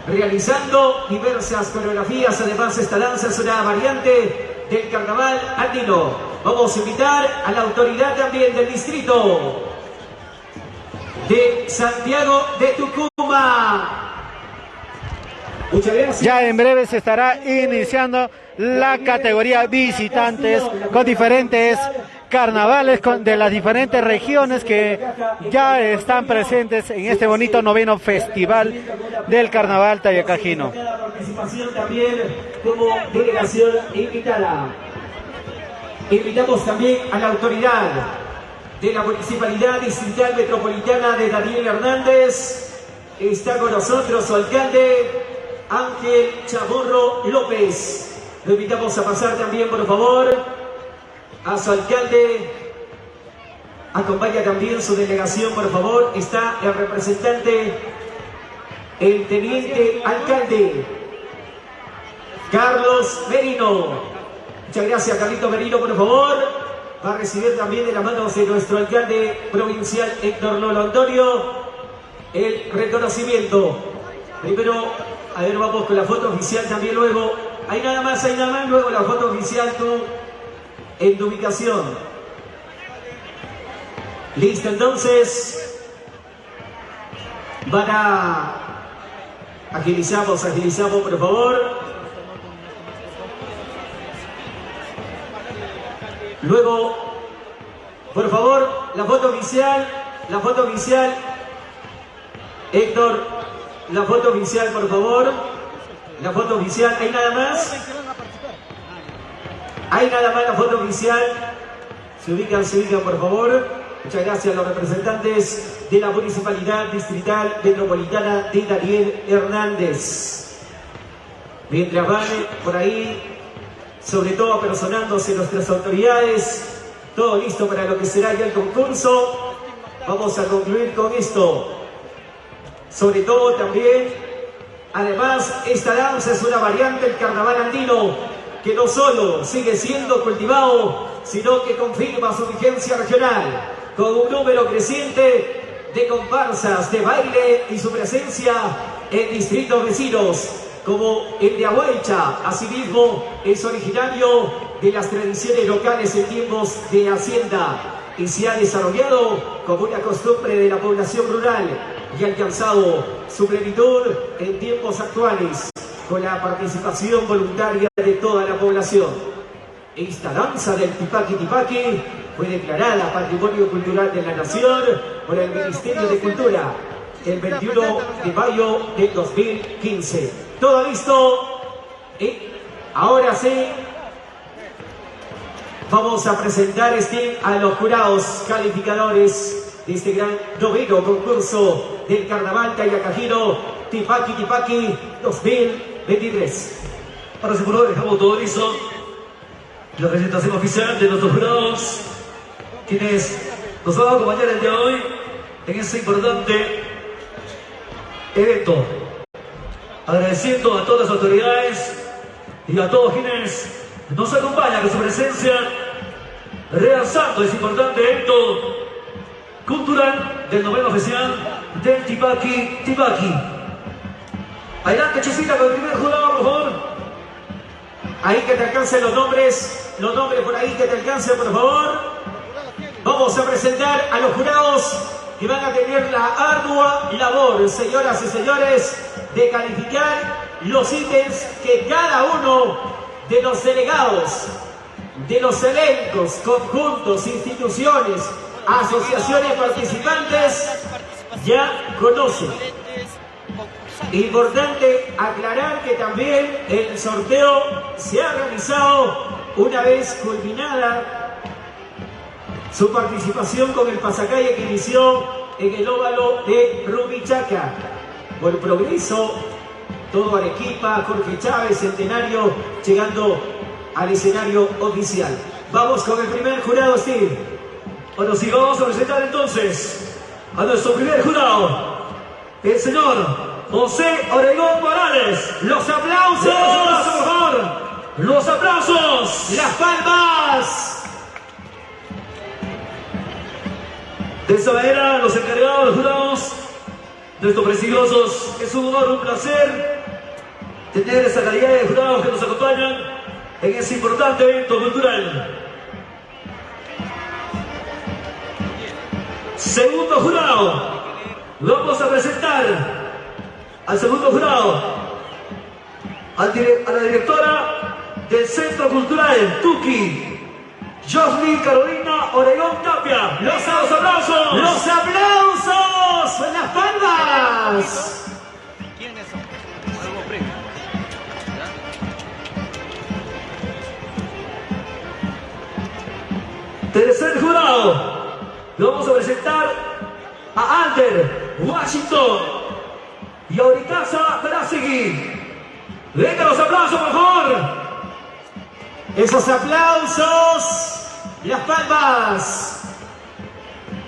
realizando diversas coreografías. Además, esta danza es una variante del carnaval andino. Vamos a invitar a la autoridad también del distrito de Santiago de Tucumán. Muchas gracias. Ya en breve se estará iniciando la categoría visitantes con diferentes carnavales de las diferentes regiones que ya están presentes en este bonito 9º Festival del Carnaval Tayacajino. Participación también como delegación invitada. Invitamos también a la autoridad de la Municipalidad Distrital Metropolitana de Daniel Hernández. Está con nosotros su alcalde Ángel Chamorro López. Lo invitamos a pasar también, por favor, a su alcalde. Acompaña también su delegación, por favor. Está el representante, el teniente alcalde, Carlos Merino. Muchas gracias, Carlito Merino, por favor. Va a recibir también de las manos de nuestro alcalde provincial, Héctor Lolo Antonio, el reconocimiento. Primero, a ver, vamos con la foto oficial también luego. Hay nada más, luego la foto oficial en tu ubicación. Listo, entonces. Van a... Agilizamos, por favor. Luego, por favor, la foto oficial. Héctor, la foto oficial, por favor. La foto oficial, ¿hay nada más? Hay nada más, la foto oficial. Se ubican, por favor. Muchas gracias a los representantes de la Municipalidad Distrital Metropolitana de Daniel Hernández. Mientras van por ahí, sobre todo apersonándose nuestras autoridades, todo listo para lo que será ya el concurso. Vamos a concluir con esto. Sobre todo también, además, esta danza es una variante del carnaval andino que no solo sigue siendo cultivado, sino que confirma su vigencia regional con un número creciente de comparsas de baile y su presencia en distritos vecinos. como el de Ahuaycha. Asimismo, es originario de las tradiciones locales en tiempos de hacienda y se ha desarrollado como una costumbre de la población rural y ha alcanzado su plenitud en tiempos actuales con la participación voluntaria de toda la población. Esta danza del tipaqui tipaqui fue declarada Patrimonio Cultural de la Nación por el Ministerio de Cultura el 21 de mayo de 2015. ¿Todo listo? Y ahora sí, vamos a presentar a los jurados calificadores de este gran noveno concurso del Carnaval Tayacajino Tipaqui Tipaqui 2023. Ahora sí, por favor, dejamos todo listo. La presentación oficial de nuestros jurados, quienes nos van a acompañar el día de hoy en este importante evento. Agradeciendo a todas las autoridades y a todos quienes nos acompañan con su presencia, realzando este importante evento cultural del noveno oficial del Tipaqui Tipaqui. Adelante, Chisita, con el primer jurado, por favor. Ahí que te alcancen los nombres por ahí que te alcancen, por favor. Vamos a presentar a los jurados que van a tener la ardua labor, señoras y señores, de calificar los ítems que cada uno de los delegados, de los elencos, conjuntos, instituciones, asociaciones participantes ya conocen. Importante aclarar que también el sorteo se ha realizado una vez culminada su participación con el pasacalle que inició en el óvalo de Rumichaca. Por Progreso, todo Arequipa, Jorge Chávez, Centenario, llegando al escenario oficial. Vamos con el primer jurado, Steve. Bueno, sí, vamos a presentar entonces a nuestro primer jurado, el señor José Oregón Morales. Los aplausos, por favor. Los aplausos. Las palmas. De esta manera, los encargados, los jurados, nuestros prestigiosos, es un honor, un placer tener esta calidad de jurados que nos acompañan en este importante evento cultural. Segundo jurado, vamos a presentar al segundo jurado, a la directora del Centro Cultural Tuqui, Josly Carolina Oregón Tapia. Los aplausos. Los aplausos. Las palmas. ¿Quiénes son? Algo previo. Tercer jurado, le vamos a presentar a Alder Washington y a Oricasa Verástegui. Venga los aplausos, por favor. Esos aplausos, las palmas.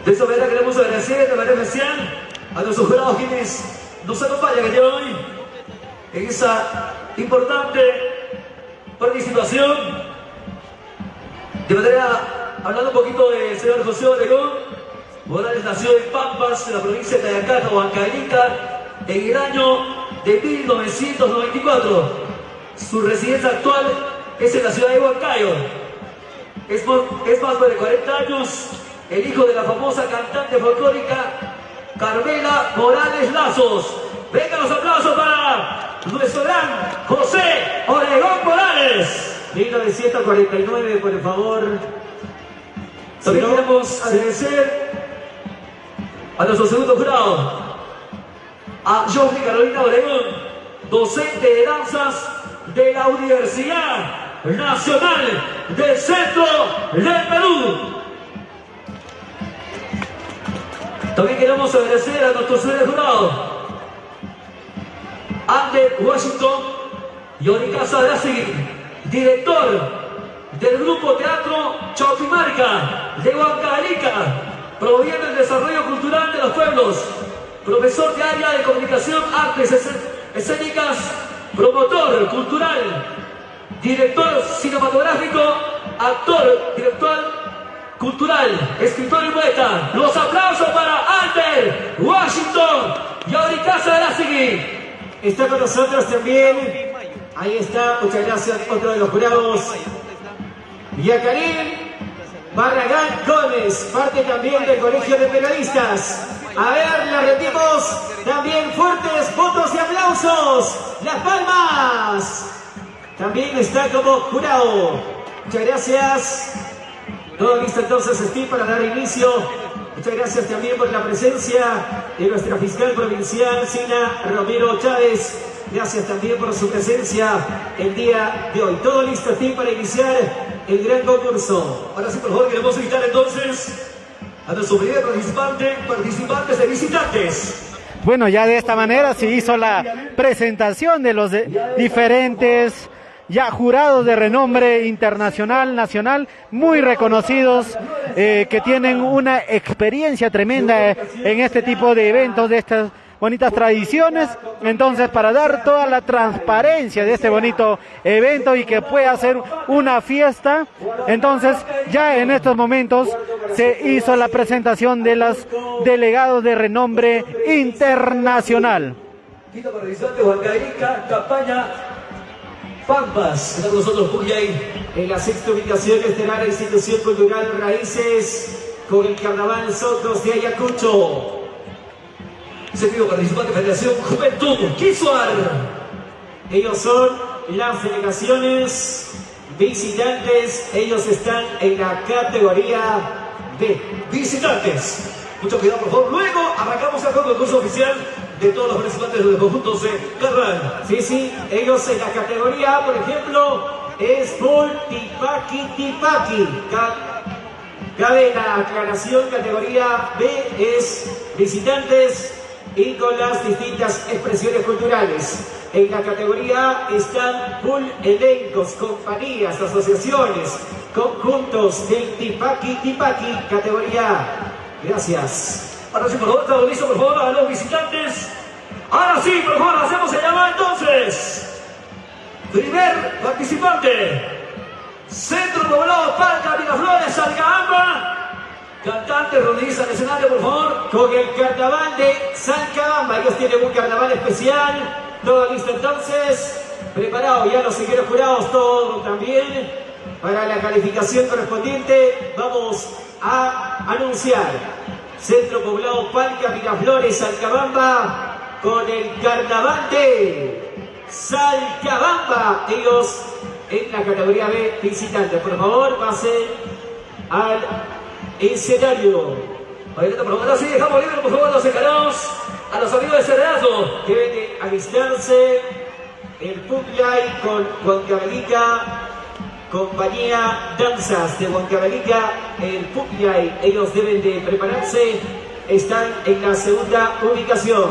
De esta manera queremos agradecer de manera especial a nuestros jurados quienes nos acompañan el día de hoy en esa importante participación. De manera, hablando un poquito del señor José Oregón Morales, nació en Pampas, en la provincia de Tayacá, Huancavelica, en el año de 1994. Su residencia actual es en la ciudad de Huancayo. Es más de 40 años el hijo de la famosa cantante folclórica Carmela Morales Lazos. Venga los aplausos para nuestro gran José Oregón Morales. 1949, por favor. También queremos agradecer a nuestro segundo jurado, a Josly Carolina Oregón, docente de danzas de la Universidad Nacional del Centro del Perú. También queremos agradecer a nuestros señores jurados, Alder Washington y Oricasa Verástegui, director del Grupo Teatro Chaupimarca de Huancavelica, promoviendo el desarrollo cultural de los pueblos, profesor de área de comunicación, artes escénicas, promotor cultural, director cinematográfico, actor, director cultural, escritor y poeta. Los aplausos para Alder Washington y Oricasa Verástegui. Está con nosotros también. Ahí está, muchas gracias, otro de los jurados. Yacarín Barragán Gómez, parte también del Colegio de Periodistas. A ver, la repetimos. También fuertes votos y aplausos. Las palmas. También está como jurado. Muchas gracias. Todo listo entonces, Steve, para dar inicio. Muchas gracias también por la presencia de nuestra fiscal provincial, Sina Romero Chávez. Gracias también por su presencia el día de hoy. Todo listo, Steve, para iniciar el gran concurso. Ahora sí, por favor, queremos invitar entonces a nuestro primer participantes de visitantes. Bueno, ya de esta manera se hizo la presentación de los diferentes ya jurados de renombre internacional, nacional, muy reconocidos, que tienen una experiencia tremenda en este tipo de eventos, de estas bonitas tradiciones. Entonces, para dar toda la transparencia de este bonito evento y que pueda ser una fiesta, entonces ya en estos momentos se hizo la presentación de los delegados de renombre internacional. Quinto participante, Huancavelica, campaña Pampas. Está con nosotros Puyay. En la sexta ubicación estará la institución cultural Raíces con el Carnaval Socos de Ayacucho. Séptimo participante, Federación Juventud, Quisuar. Ellos son las delegaciones visitantes. Ellos están en la categoría B. Visitantes. Mucho cuidado, por favor. Luego arrancamos el concurso oficial de todos los participantes de los conjuntos de Carnaval. Sí, ellos en la categoría A, por ejemplo, es Full Tipaki. Cabe la aclaración, categoría B es visitantes y con las distintas expresiones culturales. En la categoría A están full elencos, compañías, asociaciones, conjuntos del Tipaki, categoría A. Gracias. Ahora sí, por favor, estamos listos, por favor, a los visitantes. Ahora sí, por favor, hacemos el llamado entonces. Primer participante, Centro Poblado Palca, Miraflores, Salcabamba. Cantante, rodilliza al escenario, por favor. Con el carnaval de Salcabamba. Ellos tienen un carnaval especial. Todo listo entonces. Preparado ya los señores jurados, todo también. Para la calificación correspondiente, vamos a anunciar. Centro Poblado Palca, Miraflores, Salcabamba. Con el carnaval de Salcabamba. Ellos en la categoría B, visitantes. Por favor, pasen al escenario. Ahora sí, dejamos libre, por favor, los encarados a los amigos de Serenazgo. Deben de alistarse el Puglay con Huancavelica, compañía Danzas de Huancavelica, el Puglay. Ellos deben de prepararse, están en la segunda ubicación.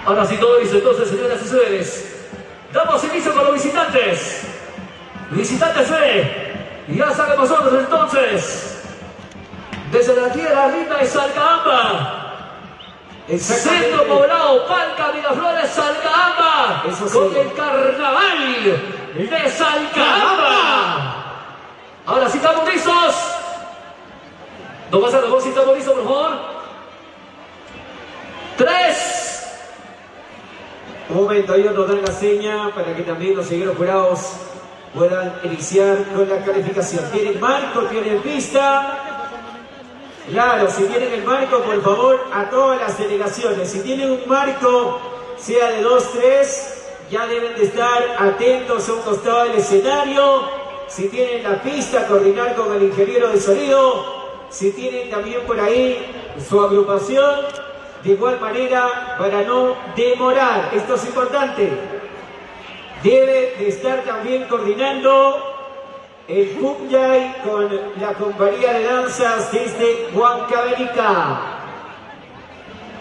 Ahora sí, todo listo, entonces, señoras y señores. Damos inicio con los visitantes. Visitantes B. Y ya saben nosotros entonces, desde la tierra linda de Salcabamba, Centro Poblado, Palca, Miraflores, Salcabamba, con el carnaval de Salcabamba. Ahora sí estamos listos. Nos vas a la voz si estamos listos, por favor. 3. Un momento, ellos nos dan la seña para que también los señores jurados puedan iniciar con la calificación. ¿Tienen marco? ¿Tienen pista? Claro, si tienen el marco, por favor, a todas las delegaciones. Si tienen un marco, sea de 2, 3, ya deben de estar atentos a un costado del escenario. Si tienen la pista, coordinar con el ingeniero de sonido. Si tienen también por ahí su agrupación, de igual manera, para no demorar. Esto es importante. Debe de estar también coordinando el Puglay con la compañía de danzas desde Huancavelica.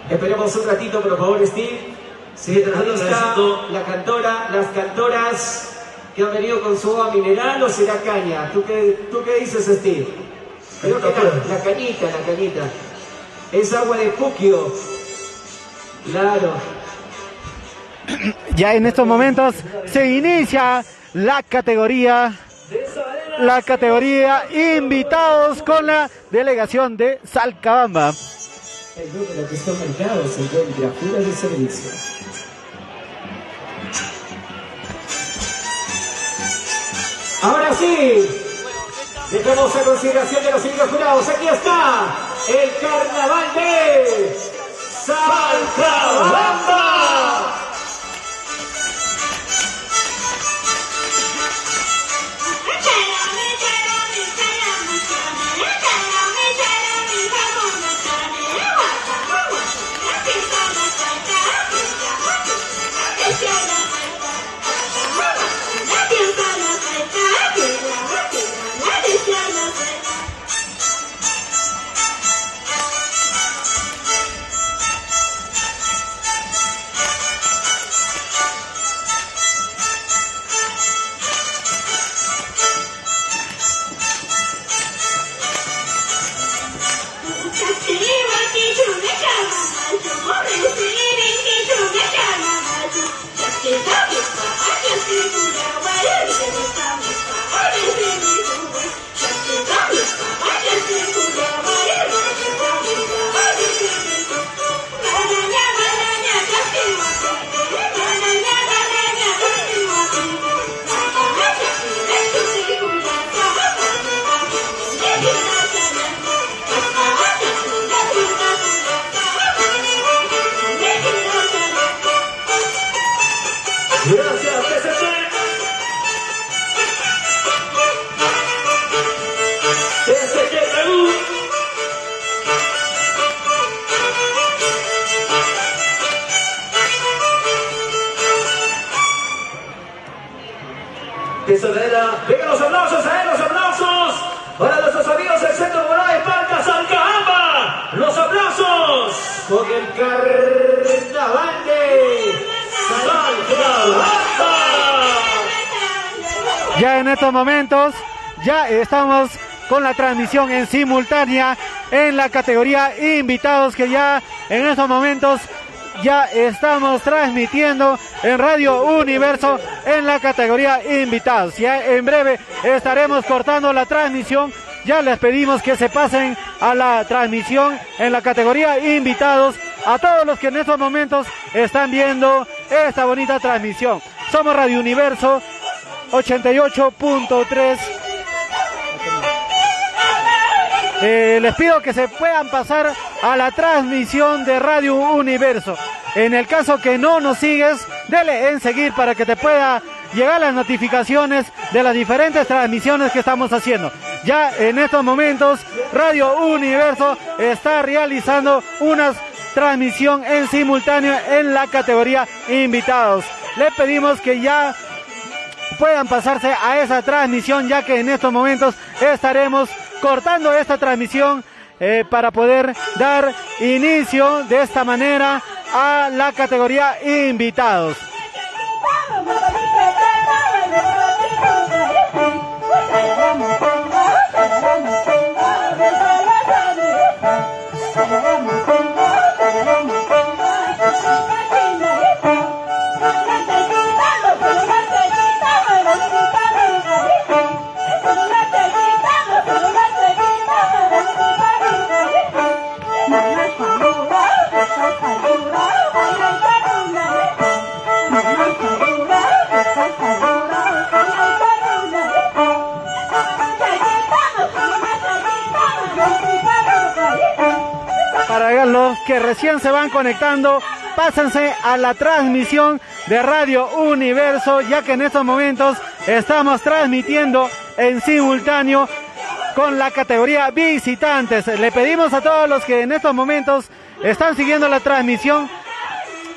Esperemos un ratito, por favor, Steve. Sí, Ahí está la cantora, las cantoras que han venido con su agua mineral o será caña. ¿Tú qué dices, Steve? Creo que la cañita. Es agua de Puquio. Claro. Ya en estos momentos se inicia la categoría invitados con la delegación de Salcabamba. El número que está marcado se encuentra fuera de servicio. Ahora sí, dejamos a consideración de los señores jurados. Aquí está el carnaval de Salcabamba. Gracias, PSP. PSP Perú. Tesorera, vengan los aplausos, los aplausos para nuestros amigos del Centro Moral de Palca, Salcabamba. Los aplausos Con el carnaval de Salcabamba. Ya en estos momentos, ya estamos con la transmisión en simultánea en la categoría invitados, que ya en estos momentos ya estamos transmitiendo en Radio Universo en la categoría invitados. Ya en breve estaremos cortando la transmisión. Ya les pedimos que se pasen a la transmisión en la categoría invitados a todos los que en estos momentos están viendo esta bonita transmisión. Somos Radio Universo 88.3. Les pido que se puedan pasar a la transmisión de Radio Universo. En el caso que no nos sigues, dele en seguir para que te pueda llegar las notificaciones de las diferentes transmisiones que estamos haciendo. Ya en estos momentos, Radio Universo está realizando una transmisión en simultáneo en la categoría invitados. Le pedimos que ya puedan pasarse a esa transmisión, ya que en estos momentos estaremos cortando esta transmisión para poder dar inicio de esta manera a la categoría invitados. Para los que recién se van conectando, pásense a la transmisión de Radio Universo, ya que en estos momentos estamos transmitiendo en simultáneo con la categoría visitantes. Le pedimos a todos los que en estos momentos están siguiendo la transmisión,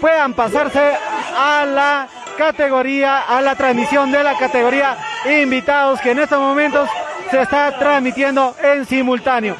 puedan pasarse a la categoría, a la transmisión de la categoría invitados, que en estos momentos se está transmitiendo en simultáneo.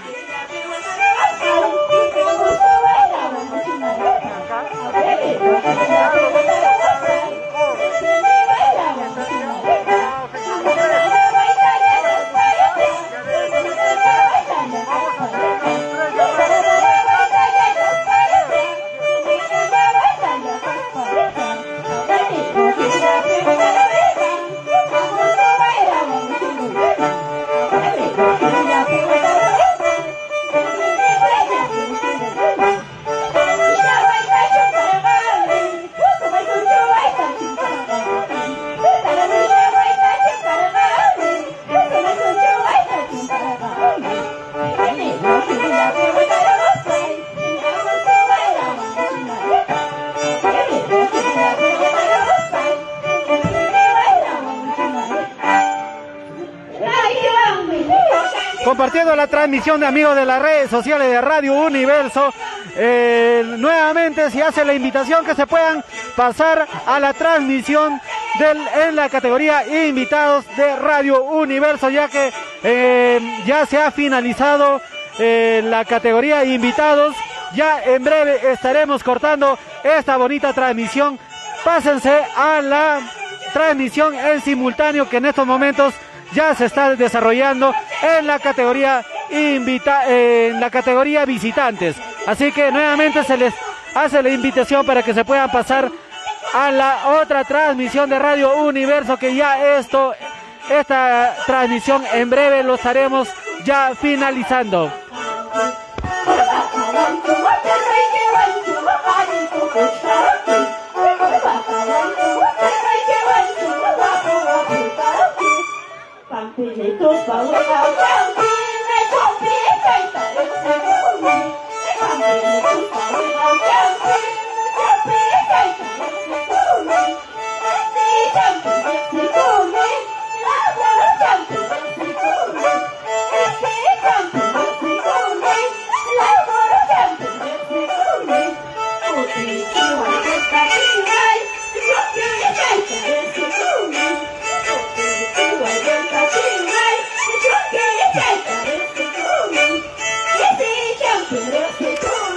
compartiendo la transmisión de amigos de las redes sociales de Radio Universo. Nuevamente se hace la invitación que se puedan pasar a la transmisión en la categoría invitados de Radio Universo, ya que ya se ha finalizado la categoría invitados. Ya en breve estaremos cortando esta bonita transmisión. Pásense a la transmisión en simultáneo que en estos momentos ya se está desarrollando en la categoría visitantes. Así que nuevamente se les hace la invitación para que se puedan pasar a la otra transmisión de Radio Universo, que ya esta transmisión en breve lo estaremos ya finalizando.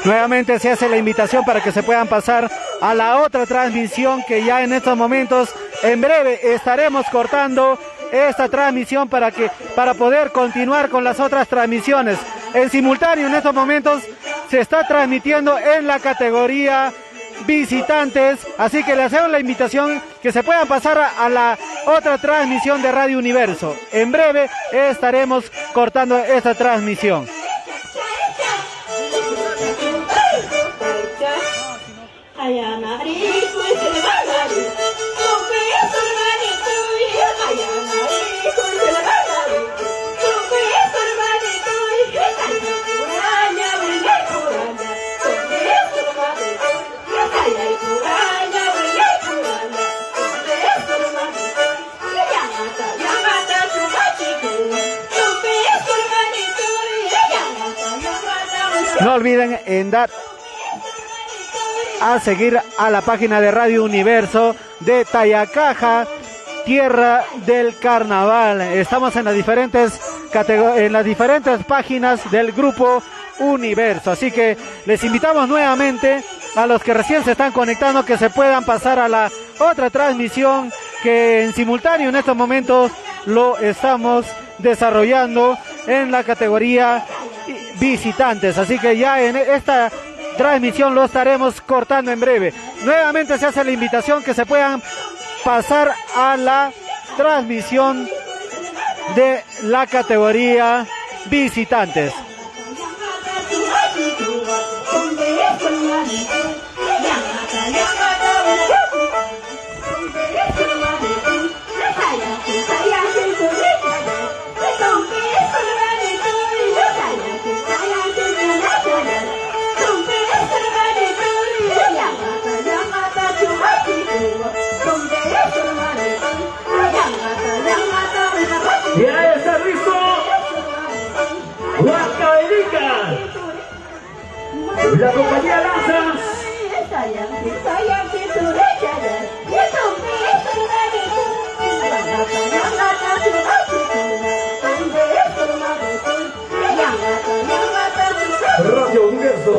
Nuevamente se hace la invitación para que se puedan pasar a la otra transmisión, que ya en estos momentos en breve estaremos cortando esta transmisión para poder continuar con las otras transmisiones. En simultáneo en estos momentos se está transmitiendo en la categoría visitantes, así que les hacemos la invitación que se puedan pasar a la otra transmisión de Radio Universo. En breve estaremos cortando esta transmisión. No olviden en dar a seguir a la página de Radio Universo de Tayacaja, Tierra del Carnaval. Estamos en las diferentes páginas del Grupo Universo, así que les invitamos nuevamente a los que recién se están conectando que se puedan pasar a la otra transmisión que en simultáneo en estos momentos lo estamos desarrollando en la categoría visitantes, así que ya en esta transmisión lo estaremos cortando en breve. Nuevamente se hace la invitación que se puedan pasar a la transmisión de la categoría visitantes. Y ahí está listo Huancavelica, la compañía Lanzas. Radio Universo.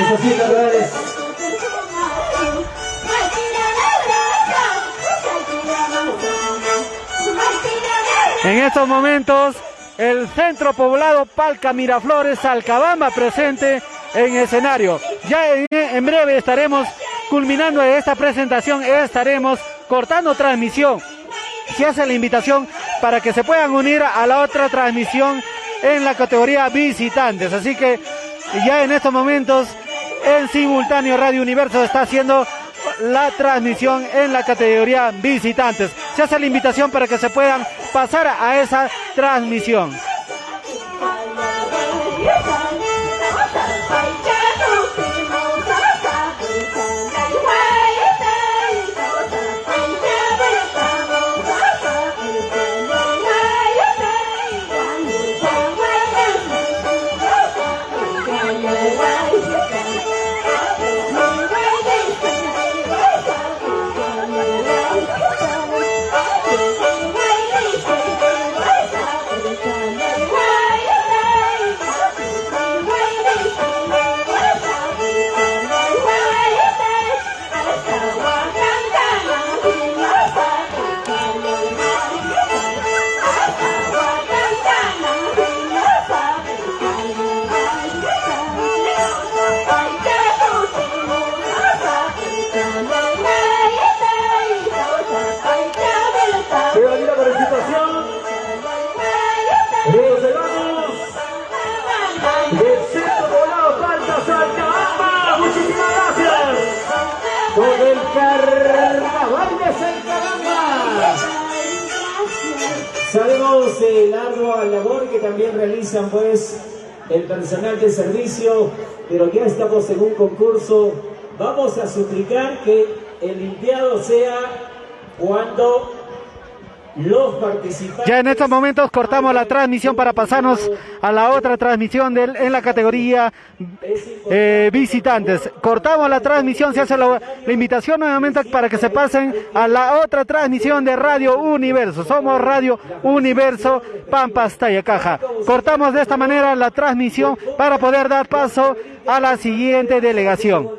Eso sí, carnales. En estos momentos, el centro poblado Palca Miraflores, Salcabamba, presente en escenario. Ya en breve estaremos culminando esta presentación, estaremos cortando transmisión. Se hace la invitación para que se puedan unir a la otra transmisión en la categoría visitantes. Así que ya en estos momentos, en simultáneo, Radio Universo está haciendo la transmisión en la categoría visitantes. Se hace la invitación para que se puedan pasar a esa transmisión. Con el carnaval de Salcabamba. Sabemos el ardua labor que también realizan pues el personal de servicio, pero ya estamos en un concurso. Vamos a suplicar que el limpiado sea cuando los participantes... Ya en estos momentos cortamos la transmisión para pasarnos a la otra transmisión en la categoría visitantes. Cortamos la transmisión, se hace la invitación nuevamente para que se pasen a la otra transmisión de Radio Universo. Somos Radio Universo Pampas Tayacaja. Cortamos de esta manera la transmisión para poder dar paso a la siguiente delegación.